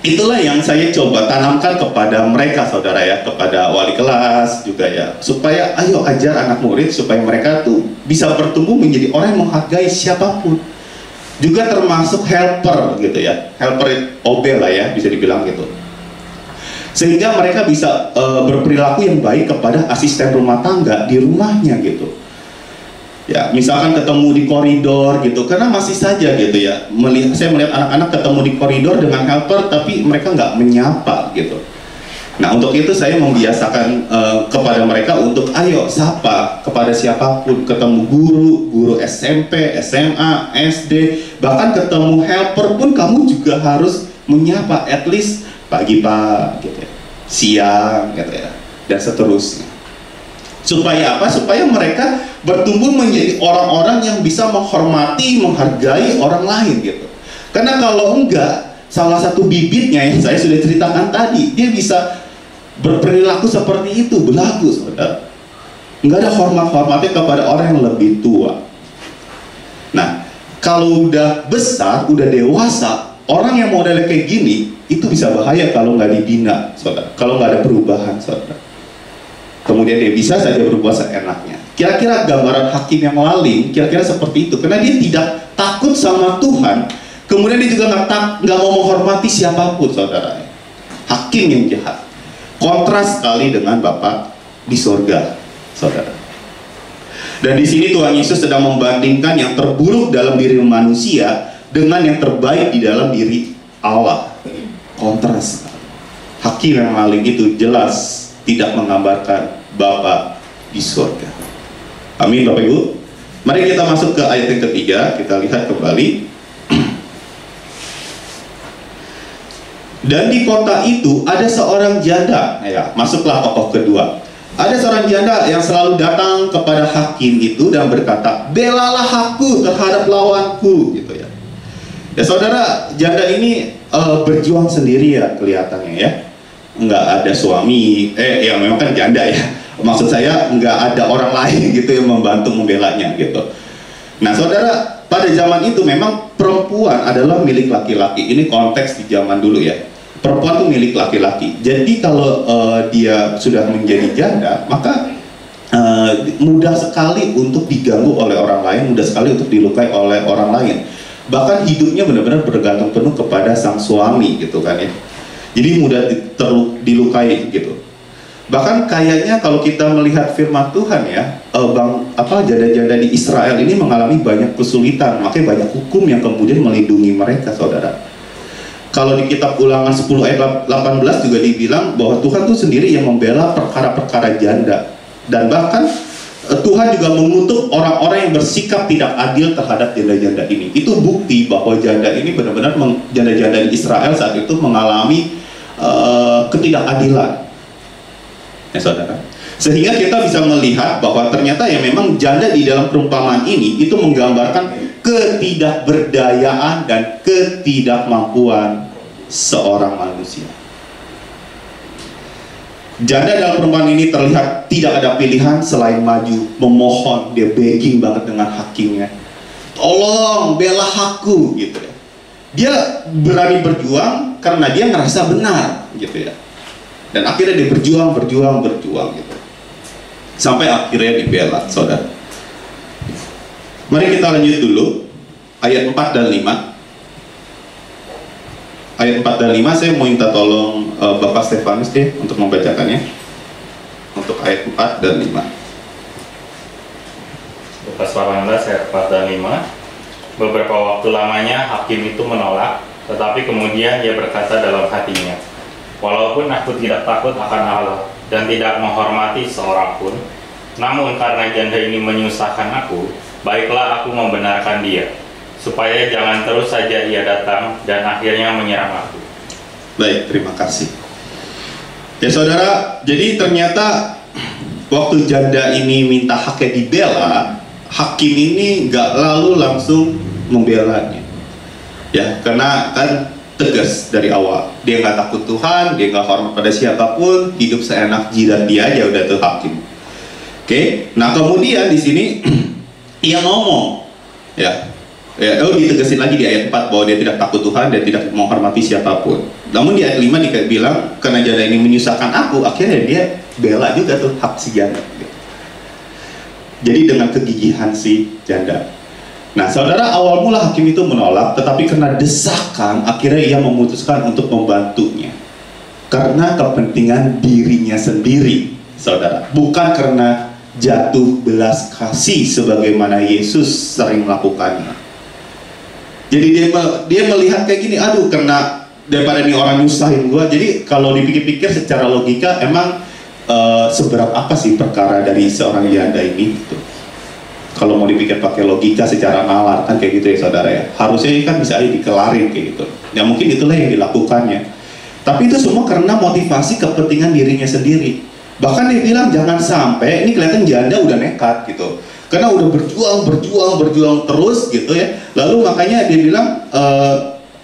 Speaker 2: itulah yang saya coba tanamkan kepada mereka saudara ya, kepada wali kelas juga ya, supaya ayo ajar anak murid supaya mereka tuh bisa bertumbuh menjadi orang yang menghargai siapapun, juga termasuk helper gitu ya, helper OB lah ya bisa dibilang gitu, sehingga mereka bisa berperilaku yang baik kepada asisten rumah tangga di rumahnya gitu ya. Misalkan ketemu di koridor gitu, karena masih saja gitu ya, saya melihat anak-anak ketemu di koridor dengan helper tapi mereka nggak menyapa gitu. Nah untuk itu saya membiasakan kepada mereka untuk ayo sapa kepada siapapun, ketemu guru SMP, SMA, SD, bahkan ketemu helper pun kamu juga harus menyapa, at least pagi pak gitu ya, siang gitu ya, dan seterusnya. Supaya apa? Supaya mereka bertumbuh menjadi orang-orang yang bisa menghormati, menghargai orang lain gitu. Karena kalau enggak, salah satu bibitnya yang saya sudah ceritakan tadi, dia bisa berperilaku seperti itu, berlaku saudara. Enggak ada hormat-hormatnya kepada orang yang lebih tua. Nah, kalau udah besar, udah dewasa, orang yang modelnya kayak gini, itu bisa bahaya kalau nggak dibina saudara, kalau nggak ada perubahan saudara. Kemudian dia bisa saja berbuat seenaknya. Kira-kira gambaran hakim yang lalim kira-kira seperti itu, karena dia tidak takut sama Tuhan. Kemudian dia juga nggak mau menghormati siapapun saudara. Hakim yang jahat. Kontras sekali dengan Bapa di surga saudara. Dan di sini Tuhan Yesus sedang membandingkan yang terburuk dalam diri manusia dengan yang terbaik di dalam diri Allah. Kontras. Hakim yang lalim itu jelas tidak menggambarkan Bapa di surga. Amin Bapak Ibu. Mari kita masuk ke ayat yang ketiga. Kita lihat kembali. Dan di kota itu ada seorang janda ya, masuklah tokoh kedua. Ada seorang janda yang selalu datang kepada hakim itu dan berkata, belalah aku terhadap lawanku gitu ya. Ya saudara, janda ini berjuang sendiri ya kelihatannya ya. Nggak ada suami, ya memang kan janda ya. Maksud saya nggak ada orang lain gitu yang membantu membelanya gitu. Nah saudara, pada zaman itu memang perempuan adalah milik laki-laki. Ini konteks di zaman dulu ya. Perempuan itu milik laki-laki. Jadi kalau dia sudah menjadi janda, maka mudah sekali untuk diganggu oleh orang lain, mudah sekali untuk dilukai oleh orang lain. Bahkan hidupnya benar-benar bergantung penuh kepada sang suami gitu kan ya. Jadi mudah dilukai gitu. Bahkan kayaknya kalau kita melihat firman Tuhan ya, janda-janda di Israel ini mengalami banyak kesulitan, makanya banyak hukum yang kemudian melindungi mereka saudara. Kalau di kitab Ulangan 10 ayat 18 juga dibilang bahwa Tuhan itu sendiri yang membela perkara-perkara janda. Dan bahkan Tuhan juga mengutuk orang-orang yang bersikap tidak adil terhadap janda-janda ini. Itu bukti bahwa janda ini benar-benar, janda-janda di Israel saat itu mengalami ketidakadilan ya saudara. Sehingga kita bisa melihat bahwa ternyata ya memang janda di dalam perumpamaan ini itu menggambarkan ketidakberdayaan dan ketidakmampuan seorang manusia. Janda dalam perumpamaan ini terlihat tidak ada pilihan selain maju, memohon, dia begging banget dengan hakimnya. Tolong bela aku gitu ya. Dia berani berjuang karena dia ngerasa benar gitu ya. Dan akhirnya dia berjuang gitu. Sampai akhirnya dibela saudara. Mari kita lanjut dulu ayat 4 dan 5. Ayat 4 dan 5 saya mau minta tolong Bapak Stefanus deh untuk membacakannya. Untuk ayat 4 dan 5.
Speaker 1: Lukas 18 ayat 4 dan 5. Beberapa waktu lamanya hakim itu menolak, tetapi kemudian ia berkata dalam hatinya, walaupun aku tidak takut akan Allah dan tidak menghormati seorang pun, namun karena janda ini menyusahkan aku, baiklah aku membenarkan dia, supaya jangan terus saja ia datang dan akhirnya menyerang aku.
Speaker 2: Baik, terima kasih. Ya saudara, jadi ternyata waktu janda ini minta haknya dibela, hakim ini nggak lalu langsung membelanya. Ya, karena kan tegas dari awal. Dia nggak takut Tuhan, dia nggak hormat pada siapapun, hidup seenak jidat dia aja udah tuh hakim. Oke, nah kemudian di sini ia ngomong, ditegasin lagi di ayat 4 bahwa dia tidak takut Tuhan dan tidak menghormati siapapun. Namun di ayat 5 bilang karena janda ini menyusahkan aku, akhirnya dia bela juga tuh hak si janda. Jadi dengan kegigihan si janda. Nah, saudara, awal mula hakim itu menolak, tetapi karena desakan, akhirnya ia memutuskan untuk membantunya. Karena kepentingan dirinya sendiri, saudara. Bukan karena jatuh belas kasih sebagaimana Yesus sering melakukannya. Jadi dia melihat kayak gini, aduh, karena daripada nih orang nyusahin gua. Jadi kalau dipikir-pikir secara logika, emang seberat apa sih perkara dari seorang janda ini? Gitu. Kalau mau dipikir pakai logika secara nalar kan kayak gitu ya saudara ya. Harusnya kan bisa aja dikelarin kayak gitu. Ya mungkin itulah yang dilakukannya. Tapi itu semua karena motivasi kepentingan dirinya sendiri. Bahkan dia bilang jangan sampai, ini kelihatan janda udah nekat gitu. Karena udah berjuang terus gitu ya. Lalu makanya dia bilang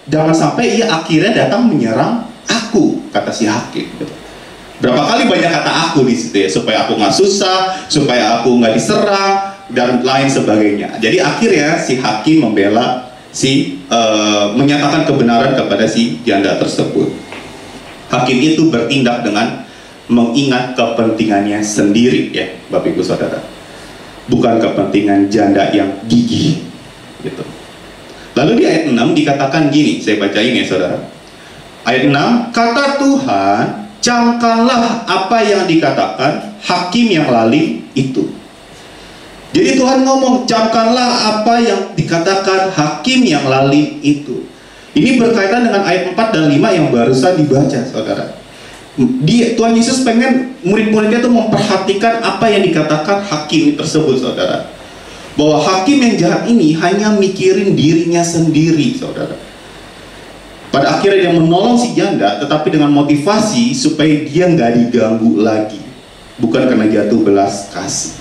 Speaker 2: jangan sampai ia akhirnya datang menyerang aku, kata si hakim gitu. Berapa kali banyak kata aku di situ ya, supaya aku nggak susah, supaya aku nggak diserang dan lain sebagainya. Jadi akhirnya si hakim membela menyatakan kebenaran kepada si janda tersebut. Hakim itu bertindak dengan mengingat kepentingannya sendiri ya, Bapak Ibu Saudara. Bukan kepentingan janda yang gigih gitu. Lalu di ayat 6 dikatakan gini, saya bacain ya Saudara. Ayat 6, kata Tuhan, camkanlah apa yang dikatakan hakim yang lalim itu. Jadi Tuhan ngomong, camkanlah apa yang dikatakan hakim yang lalim itu. Ini berkaitan dengan ayat 4 dan 5 yang barusan dibaca, saudara. Tuhan Yesus pengen murid-muridnya itu memperhatikan apa yang dikatakan hakim tersebut, saudara. Bahwa hakim yang jahat ini hanya mikirin dirinya sendiri, saudara. Pada akhirnya dia menolong si janda, tetapi dengan motivasi supaya dia nggak diganggu lagi. Bukan karena jatuh belas kasih.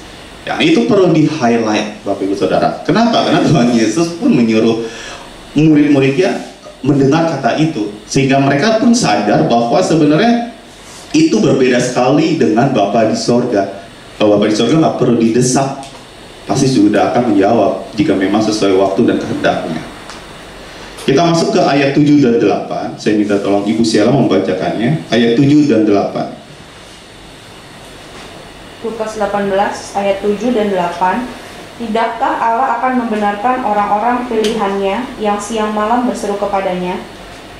Speaker 2: Ya, itu perlu di-highlight, Bapak Ibu Saudara. Kenapa? Karena Tuhan Yesus pun menyuruh murid-muridnya mendengar kata itu. Sehingga mereka pun sadar bahwa sebenarnya itu berbeda sekali dengan Bapa di sorga. Kalau Bapa di sorga nggak perlu didesak, pasti sudah akan menjawab jika memang sesuai waktu dan kehendaknya. Kita masuk ke ayat 7 dan 8. Saya minta tolong Ibu Siala membacakannya. Ayat 7 dan 8.
Speaker 5: Lukas 18 ayat 7 dan 8. Tidakkah Allah akan membenarkan orang-orang pilihannya yang siang malam berseru kepadanya?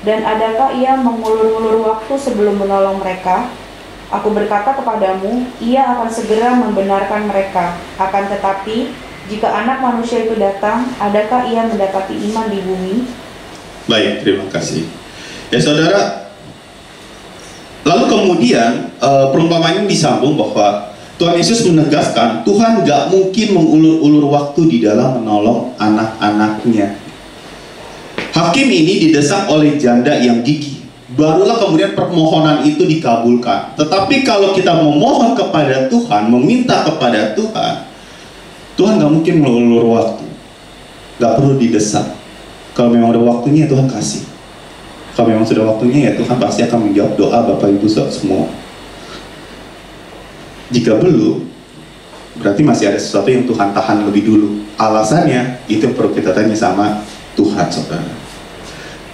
Speaker 5: Dan adakah ia mengulur-ulur waktu sebelum menolong mereka? Aku berkata kepadamu, ia akan segera membenarkan mereka. Akan tetapi, jika anak manusia itu datang, adakah ia mendapati iman di bumi?
Speaker 2: Baik, terima kasih. Ya saudara, lalu kemudian perumpamaan ini disambung bahwa Tuhan Yesus menegaskan Tuhan gak mungkin mengulur-ulur waktu di dalam menolong anak-anaknya. Hakim ini didesak oleh janda yang gigih. Barulah kemudian permohonan itu dikabulkan. Tetapi kalau kita memohon kepada Tuhan, meminta kepada Tuhan, Tuhan gak mungkin mengulur waktu. Gak perlu didesak. Kalau memang ada waktunya, Tuhan kasih. Kalau memang sudah waktunya, ya Tuhan pasti akan menjawab doa Bapak Ibu semua. Jika belum, berarti masih ada sesuatu yang Tuhan tahan lebih dulu. Alasannya, itu yang perlu kita tanya sama Tuhan, saudara.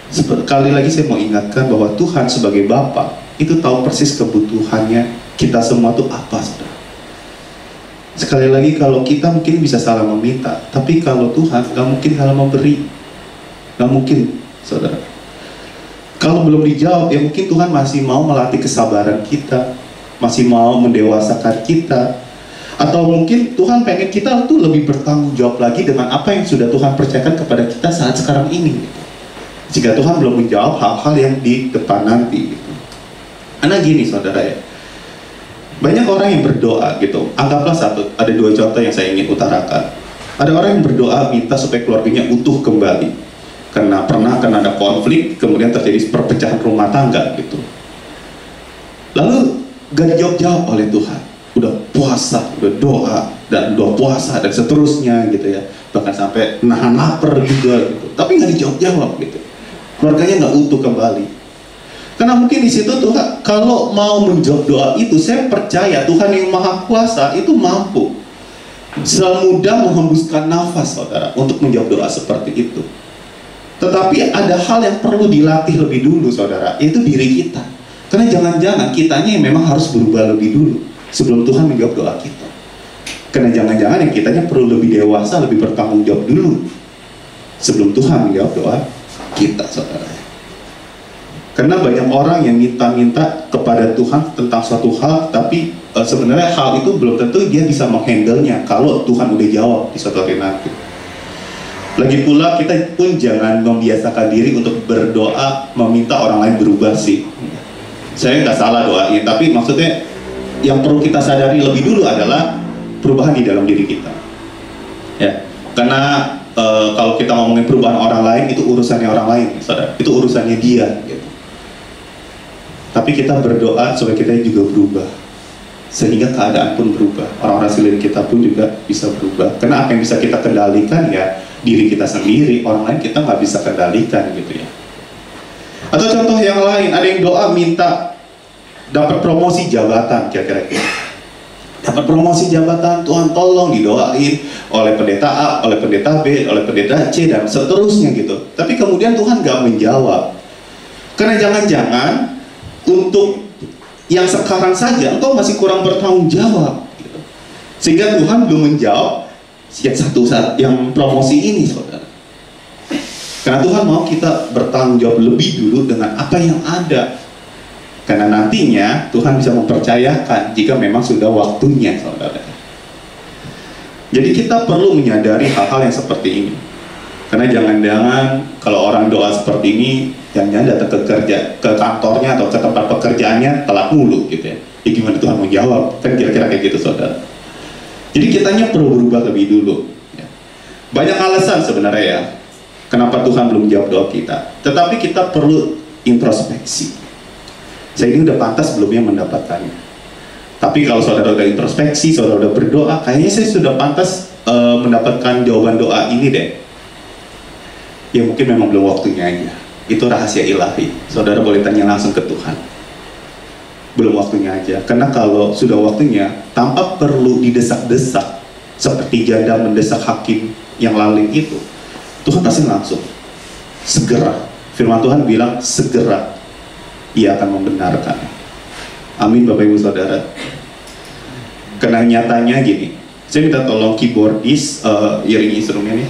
Speaker 2: Sekali lagi saya mau ingatkan bahwa Tuhan sebagai Bapa itu tahu persis kebutuhannya kita semua itu apa, saudara. Sekali lagi, kalau kita mungkin bisa salah meminta, tapi kalau Tuhan gak mungkin salah memberi. Gak mungkin, saudara. Kalau belum dijawab, ya mungkin Tuhan masih mau melatih kesabaran kita, masih mau mendewasakan kita, atau mungkin Tuhan pengen kita tuh lebih bertanggung jawab lagi dengan apa yang sudah Tuhan percayakan kepada kita saat sekarang ini gitu. Jika Tuhan belum menjawab hal-hal yang di depan nanti gitu. Karena gini saudara ya, banyak orang yang berdoa gitu. Anggaplah ada dua contoh yang saya ingin utarakan. Ada orang yang berdoa minta supaya keluarganya utuh kembali karena ada konflik, kemudian terjadi perpecahan rumah tangga gitu. Lalu gak dijawab-jawab oleh Tuhan. Udah puasa, udah doa, dan doa puasa, dan seterusnya gitu ya. Bahkan sampai nahan lapar juga gitu. Tapi gak dijawab-jawab gitu. keluarganya nggak utuh kembali. Karena mungkin di situ Tuhan, kalau mau menjawab doa itu, saya percaya Tuhan yang Maha Kuasa itu mampu semudah menghembuskan nafas, saudara, untuk menjawab doa seperti itu. Tetapi ada hal yang perlu dilatih lebih dulu, saudara, yaitu diri kita. Karena jangan-jangan kitanya yang memang harus berubah lebih dulu sebelum Tuhan menjawab doa kita. Karena jangan-jangan yang kitanya perlu lebih dewasa, lebih bertanggung jawab dulu sebelum Tuhan menjawab doa kita, saudara. Karena banyak orang yang minta-minta kepada Tuhan tentang suatu hal, tapi sebenarnya hal itu belum tentu dia bisa menghandle-nya kalau Tuhan udah jawab di suatu hari nanti. Lagi pula kita pun jangan membiasakan diri untuk berdoa meminta orang lain berubah sih. Saya nggak salah doain, tapi maksudnya yang perlu kita sadari lebih dulu adalah perubahan di dalam diri kita. Ya, karena kalau kita ngomongin perubahan orang lain itu urusannya orang lain, saudara. Itu urusannya dia. Gitu. Tapi kita berdoa supaya kita juga berubah, sehingga keadaan pun berubah. Orang-orang sekeliling kita pun juga bisa berubah. Karena apa yang bisa kita kendalikan ya diri kita sendiri, orang lain kita nggak bisa kendalikan gitu ya. Atau contoh yang lain, ada yang doa minta dapat promosi jabatan, kira-kira dapat promosi jabatan, Tuhan tolong didoain oleh pendeta A, oleh pendeta B, oleh pendeta C, dan seterusnya gitu. Tapi kemudian Tuhan nggak menjawab. Karena jangan-jangan untuk yang sekarang saja engkau masih kurang bertanggung jawab gitu. Sehingga Tuhan belum menjawab yang promosi ini, saudara. Karena Tuhan mau kita bertanggung jawab lebih dulu dengan apa yang ada. Karena nantinya Tuhan bisa mempercayakan jika memang sudah waktunya, saudara. Jadi kita perlu menyadari hal-hal yang seperti ini. Karena jangan-jangan kalau orang doa seperti ini, jangan-jangan datang ke kantornya atau ke tempat pekerjaannya telat mulu gitu ya. Ya gimana Tuhan mau jawab? Kan kira-kira kayak gitu, saudara. Jadi kitanya perlu berubah lebih dulu. Banyak alasan sebenarnya ya, kenapa Tuhan belum jawab doa kita. Tetapi kita perlu introspeksi. Saya ini udah pantas belum ya mendapatkannya. Tapi kalau saudara udah introspeksi, saudara udah berdoa, kayaknya saya sudah pantas mendapatkan jawaban doa ini deh. Ya mungkin memang belum waktunya aja. Itu rahasia ilahi. Saudara boleh tanya langsung ke Tuhan. Belum waktunya aja. Karena kalau sudah waktunya, tanpa perlu didesak-desak seperti janda mendesak hakim yang lalim itu, Tuhan pasti langsung segera. Firman Tuhan bilang segera Ia akan membenarkan. Amin, Bapak Ibu Saudara. Karena nyatanya gini, saya minta tolong keyboardis iringi instrumennya.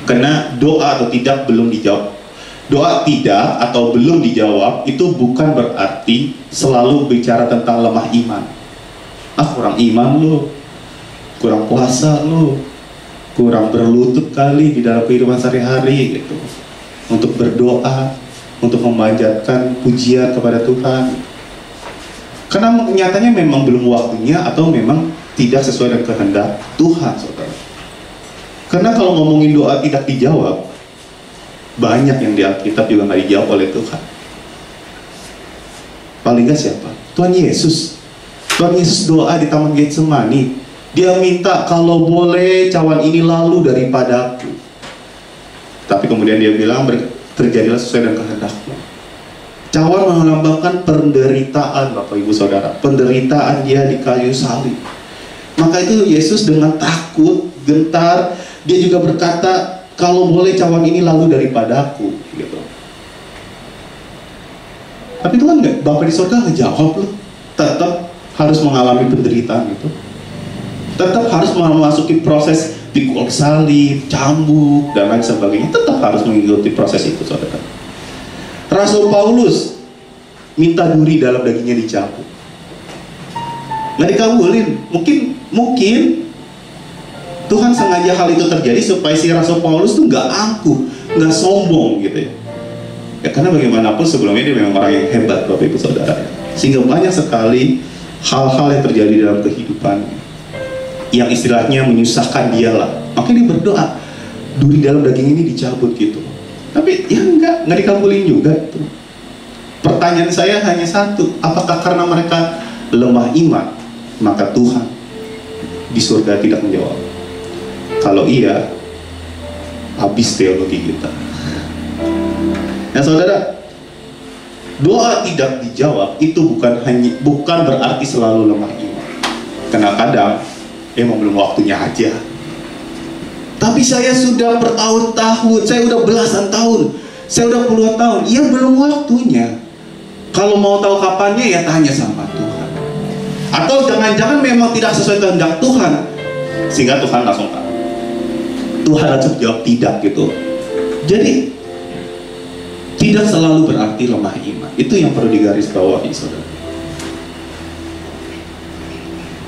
Speaker 2: Karena doa atau tidak belum dijawab. Doa tidak atau belum dijawab itu bukan berarti selalu bicara tentang lemah iman. Ah, kurang iman lu, kurang puasa lu, kurang berlutut kali di dalam kehidupan sehari-hari gitu, untuk berdoa, untuk memanjatkan pujian kepada Tuhan. Karena nyatanya memang belum waktunya atau memang tidak sesuai dengan kehendak Tuhan, saudara. Karena kalau ngomongin doa tidak dijawab, banyak yang di Alkitab juga nggak dijawab oleh Tuhan. Paling nggak siapa? Tuhan Yesus. Tuhan Yesus doa di Taman Getsemani. Dia minta kalau boleh cawan ini lalu daripadaku. Tapi kemudian dia bilang terjadilah sesuai dengan kehendakmu. Cawan melambangkan penderitaan, Bapak Ibu Saudara. Penderitaan dia di kayu salib. Maka itu Yesus dengan takut, gentar, dia juga berkata, kalau boleh cawan ini lalu daripadaku, gitu. Tapi Tuhan nggak, Bapak di surga ngejawab loh. Tetap harus mengalami penderitaan itu. Tetap harus memasuki proses pikul salib, cambuk, dan lain sebagainya. Tetap harus mengikuti proses itu, saudara. Rasul Paulus minta duri dalam dagingnya dicabut. Nggak dikabulin. Mungkin Tuhan sengaja hal itu terjadi supaya si Rasul Paulus tuh nggak angkuh, nggak sombong gitu ya. Ya karena bagaimanapun sebelumnya dia memang orang yang hebat, Bapak Ibu Saudara. Sehingga banyak sekali hal-hal yang terjadi dalam kehidupannya yang istilahnya menyusahkan dia lah. Makanya dia berdoa, duri dalam daging ini dicabut gitu. Tapi ya nggak dikabulin juga itu. Pertanyaan saya hanya satu, apakah karena mereka lemah iman, maka Tuhan di surga tidak menjawab? Kalau iya, habis teologi kita. Nah saudara, doa tidak dijawab itu bukan berarti selalu lemah iman. Karena kadang emang belum waktunya aja. Tapi saya sudah bertahun-tahun, saya udah belasan tahun, saya udah puluhan tahun, ya belum waktunya. Kalau mau tahu kapannya ya tanya sama Tuhan. Atau jangan-jangan memang tidak sesuai kehendak Tuhan, sehingga Tuhan langsung tahu. Tuhan langsung jawab tidak gitu. Jadi tidak selalu berarti lemah iman. Itu yang perlu digarisbawahi, saudara.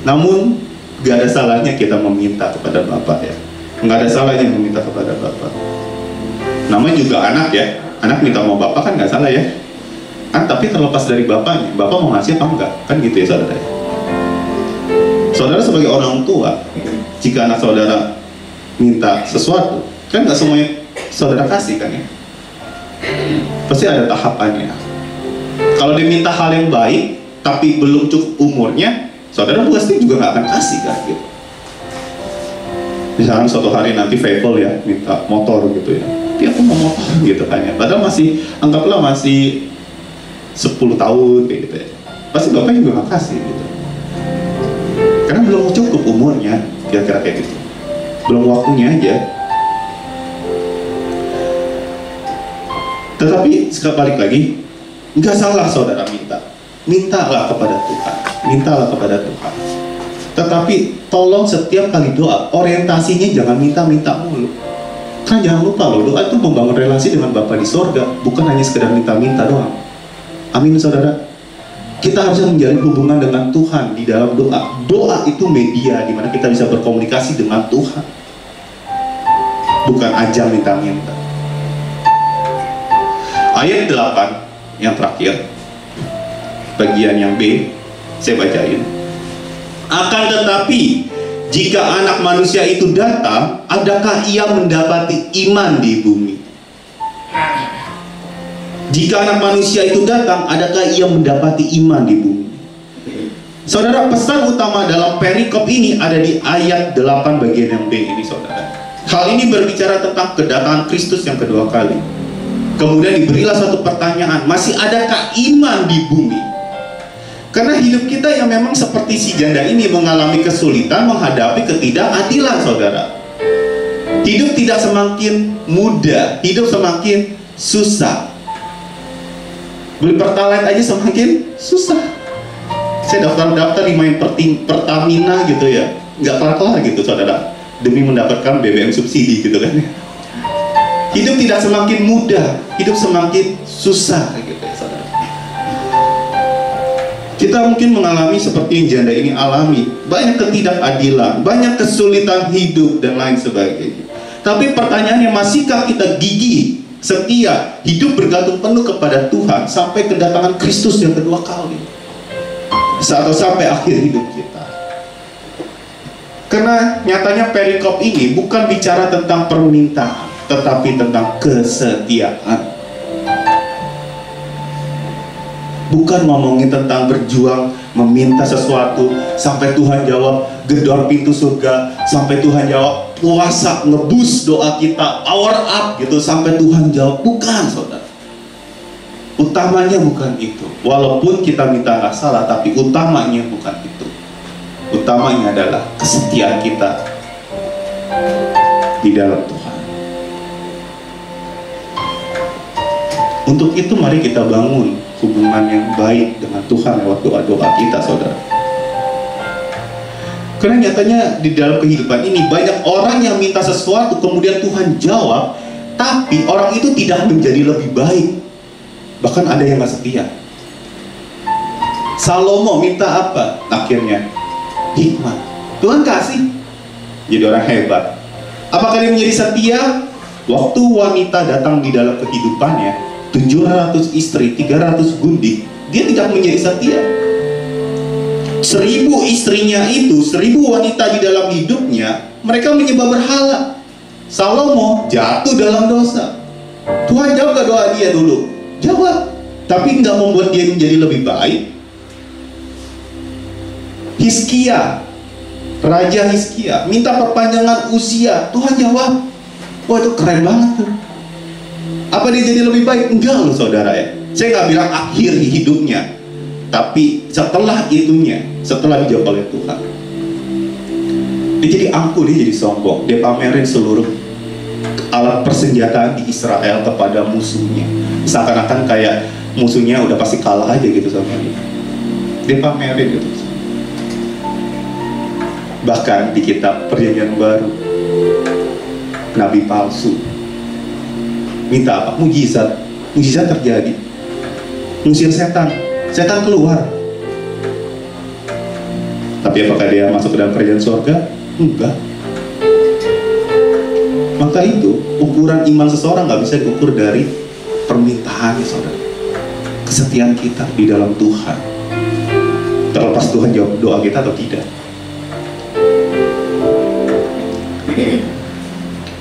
Speaker 2: Namun gak ada salahnya kita meminta kepada Bapa ya. Nggak ada salahnya meminta kepada Bapak. Namanya juga anak ya. Anak minta sama Bapak kan nggak salah ya. Kan tapi terlepas dari Bapaknya, Bapak mau ngasih apa enggak? Kan gitu ya saudara. Saudara sebagai orang tua, jika anak saudara minta sesuatu, kan nggak semuanya saudara kasih kan ya. Pasti ada tahapannya. Kalau dia minta hal yang baik, tapi belum cukup umurnya, saudara pasti juga nggak akan kasih kan gitu. Misalnya suatu hari nanti Faithful ya minta motor gitu ya, dia aku mau motor gitu kan ya, padahal masih, anggaplah masih 10 tahun kayak gitu ya, pasti Bapak juga nggak kasih gitu, karena belum cukup umurnya, kira-kira kayak gitu, belum waktunya aja. Tetapi sekali lagi, nggak salah saudara mintalah kepada Tuhan, mintalah kepada Tuhan. Tetapi tolong setiap kali doa, orientasinya jangan minta-minta mulu. Kan jangan lupa loh, doa itu membangun relasi dengan Bapa di sorga, bukan hanya sekedar minta-minta doang. Amin saudara. Kita harus menjalin hubungan dengan Tuhan di dalam doa. Doa itu media di mana kita bisa berkomunikasi dengan Tuhan, bukan ajang minta-minta. Ayat 8 yang terakhir, bagian yang B, saya bacain. Akan tetapi jika anak manusia itu datang, adakah ia mendapati iman di bumi? Jika anak manusia itu datang, adakah ia mendapati iman di bumi? Saudara, pesan utama dalam perikop ini ada di ayat 8 bagian yang B ini saudara. Hal ini berbicara tentang kedatangan Kristus yang kedua kali. Kemudian diberilah satu pertanyaan, masih adakah iman di bumi? Karena hidup kita yang memang seperti si janda ini mengalami kesulitan menghadapi ketidakadilan saudara. Hidup tidak semakin mudah, hidup semakin susah. Beli Pertalite aja semakin susah. Saya daftar di main Pertamina gitu ya, nggak kelar-kelar gitu saudara, demi mendapatkan BBM subsidi gitu kan. Hidup tidak semakin mudah, hidup semakin susah gitu ya saudara. Kita mungkin mengalami seperti yang janda ini alami, banyak ketidakadilan, banyak kesulitan hidup dan lain sebagainya. Tapi pertanyaannya, masihkah kita gigih, setia, hidup bergantung penuh kepada Tuhan sampai kedatangan Kristus yang kedua kali, atau sampai akhir hidup kita? Karena nyatanya perikop ini bukan bicara tentang permintaan, tetapi tentang kesetiaan. Bukan ngomongin tentang berjuang, meminta sesuatu sampai Tuhan jawab, gedor pintu surga sampai Tuhan jawab, puasa ngebus doa kita, power up gitu sampai Tuhan jawab. Bukan saudara. Utamanya bukan itu. Walaupun kita minta nggak salah, tapi utamanya bukan itu. Utamanya adalah kesetiaan kita di dalam Tuhan. Untuk itu mari kita bangun hubungan yang baik dengan Tuhan lewat doa-doa kita saudara. Karena nyatanya di dalam kehidupan ini banyak orang yang minta sesuatu kemudian Tuhan jawab, tapi orang itu tidak menjadi lebih baik. Bahkan ada yang gak setia. Salomo minta apa? Akhirnya hikmat. Tuhan kasih, jadi orang hebat. Apakah dia menjadi setia? Waktu wanita datang di dalam kehidupannya, 700 istri, 300 gundik, dia tidak menjadi setia. 1000 istrinya itu, 1000 wanita di dalam hidupnya, mereka menyembah berhala. Salomo jatuh dalam dosa. Tuhan jawab gak doa dia dulu? Jawab, tapi nggak membuat dia menjadi lebih baik. Hizkia, Raja Hizkia minta perpanjangan usia, Tuhan jawab. Wah itu keren banget tuh. Apa dia jadi lebih baik? Enggak loh saudara ya. Saya nggak bilang akhir hidupnya, tapi setelah itunya, setelah dijawab oleh Tuhan, dia jadi angkuh, dia jadi sombong, dia pamerin seluruh alat persenjataan di Israel kepada musuhnya, seakan-akan kayak musuhnya udah pasti kalah aja gitu sama dia. Dia pamerin gitu. Bahkan di kitab Perjanjian Baru, nabi palsu minta apa? Mujizat. Mujizat terjadi, ngusir setan keluar. Tapi apakah dia masuk ke dalam kerajaan surga? Enggak. Maka itu ukuran iman seseorang nggak bisa diukur dari permintaannya, saudara. Kesetiaan kita di dalam Tuhan, terlepas Tuhan jawab doa kita atau tidak.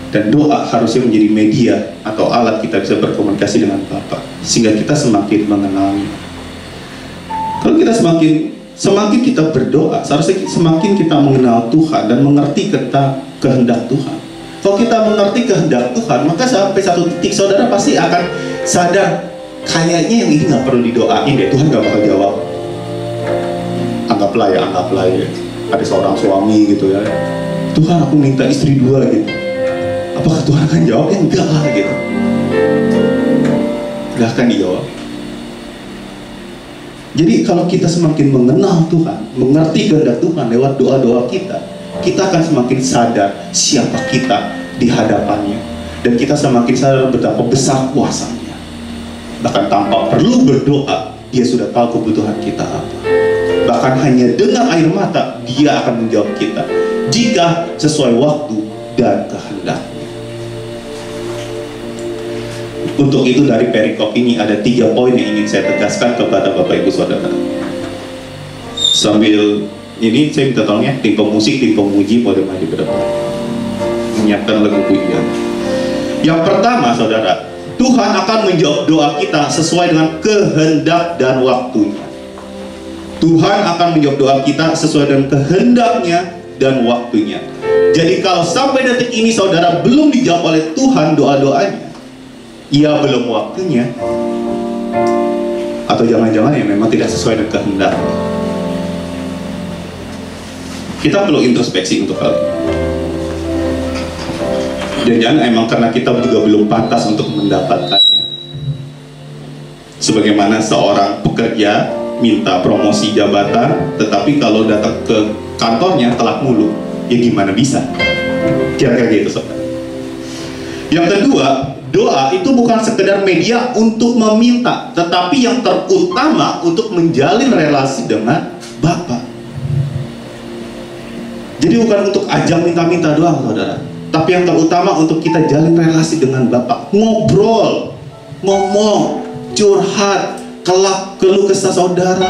Speaker 2: Dan doa harusnya menjadi media atau alat kita bisa berkomunikasi dengan Bapa, sehingga kita semakin mengenalnya. Kalau kita semakin kita berdoa, seharusnya semakin kita mengenal Tuhan dan mengerti tentang kehendak Tuhan. Kalau kita mengerti kehendak Tuhan, maka sampai satu titik saudara pasti akan sadar, kayaknya yang ini nggak perlu didoain deh, Tuhan nggak bakal jawab. Anggaplah ya, ada seorang suami gitu ya, Tuhan aku minta istri 2 gitu. Apakah Tuhan akan jawab? Ya enggak lah gitu. Enggak akan dijawab. Jadi kalau kita semakin mengenal Tuhan, mengerti kehendak Tuhan lewat doa-doa kita, kita akan semakin sadar siapa kita di hadapannya, dan kita semakin sadar betapa besar kuasanya. Bahkan tanpa perlu berdoa, dia sudah tahu kebutuhan kita apa. Bahkan hanya dengan air mata, dia akan menjawab kita jika sesuai waktu dan kehendaknya. Untuk itu dari perikop ini ada 3 poin yang ingin saya tegaskan kepada Bapak Ibu Saudara. Sambil ini saya minta tolongnya tim pemusik, tim pemuji boleh maju ke depan, menyiapkan lagu pujian. Yang pertama saudara, Tuhan akan menjawab doa kita sesuai dengan kehendak dan waktunya. Tuhan akan menjawab doa kita sesuai dengan kehendaknya dan waktunya. Jadi kalau sampai detik ini saudara belum dijawab oleh Tuhan doa-doanya, ya belum waktunya, atau jangan-jangan yang memang tidak sesuai dengan kehendak. Kita perlu introspeksi untuk hal ini. Jangan-jangan emang karena kita juga belum pantas untuk mendapatkannya. Sebagaimana seorang pekerja minta promosi jabatan, tetapi kalau datang ke kantornya telat mulu, ya gimana bisa? Kira-kira gitu saudara. Yang kedua, doa itu bukan sekedar media untuk meminta, tetapi yang terutama untuk menjalin relasi dengan Bapa. Jadi bukan untuk ajang minta-minta doang saudara, tapi yang terutama untuk kita jalin relasi dengan Bapa. Ngobrol, ngomong, curhat, keluh kesah saudara,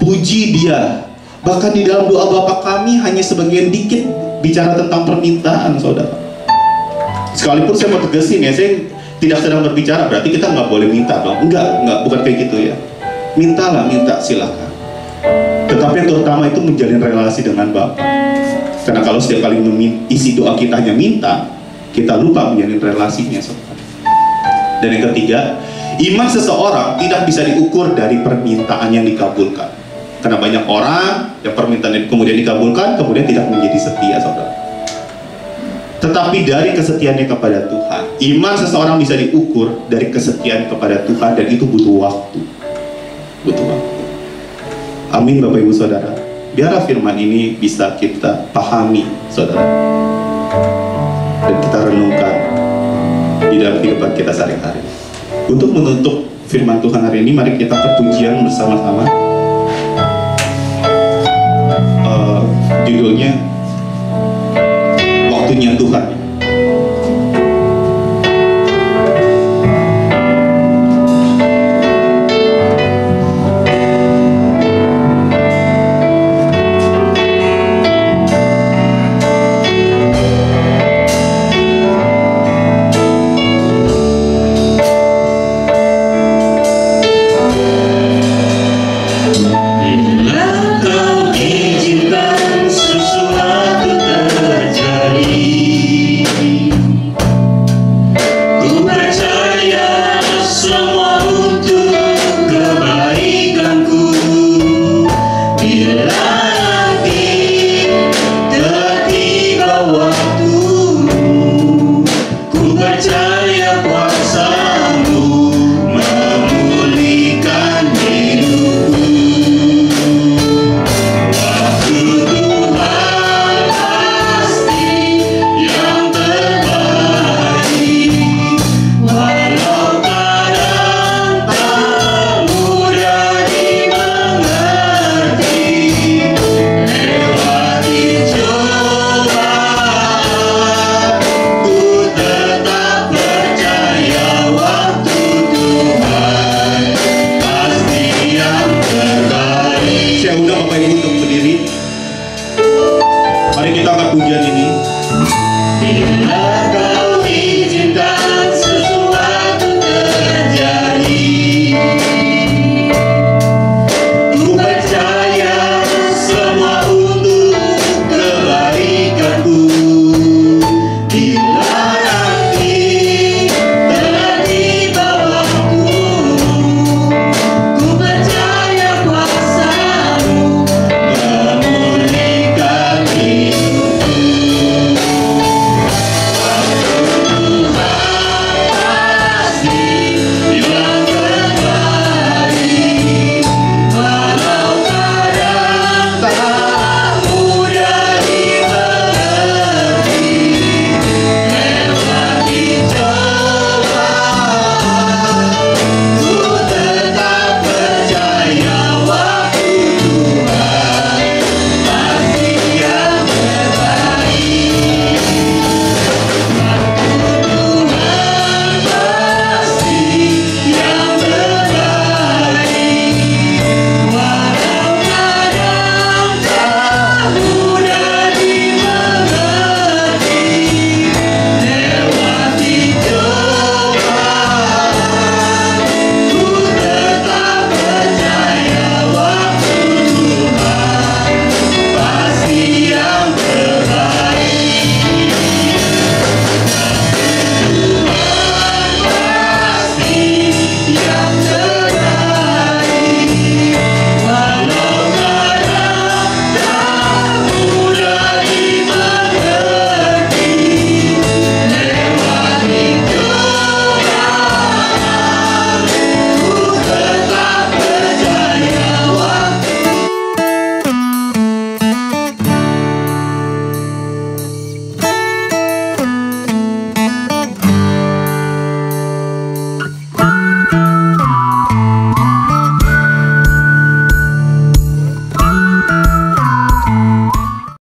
Speaker 2: puji dia. Bahkan di dalam doa Bapa kami hanya sebagian dikit bicara tentang permintaan saudara. Sekalipun saya mau tegasin ya, saya tidak sedang berbicara berarti kita nggak boleh minta dong. Enggak, bukan kayak gitu ya. Mintalah, minta silakan. Tetapi yang terutama itu menjalin relasi dengan Bapa. Karena kalau setiap kali isi doa kita hanya minta, kita lupa menjalin relasinya saudara. Dan yang ketiga, iman seseorang tidak bisa diukur dari permintaan yang dikabulkan. Karena banyak orang yang permintaan kemudian dikabulkan, kemudian tidak menjadi setia saudara. Tetapi dari kesetiaannya kepada Tuhan, iman seseorang bisa diukur dari kesetiaan kepada Tuhan, dan itu butuh waktu. Butuh waktu. Amin Bapak Ibu Saudara. Biarlah firman ini bisa kita pahami saudara, dan kita renungkan di dalam kehidupan kita sehari-hari. Untuk menutup firman Tuhan hari ini, mari kita perpujian bersama-sama. Judulnya Waktunya Tuhan. Saya undang Bapak Ibu untuk berdiri. Mari kita angkat pujian ini.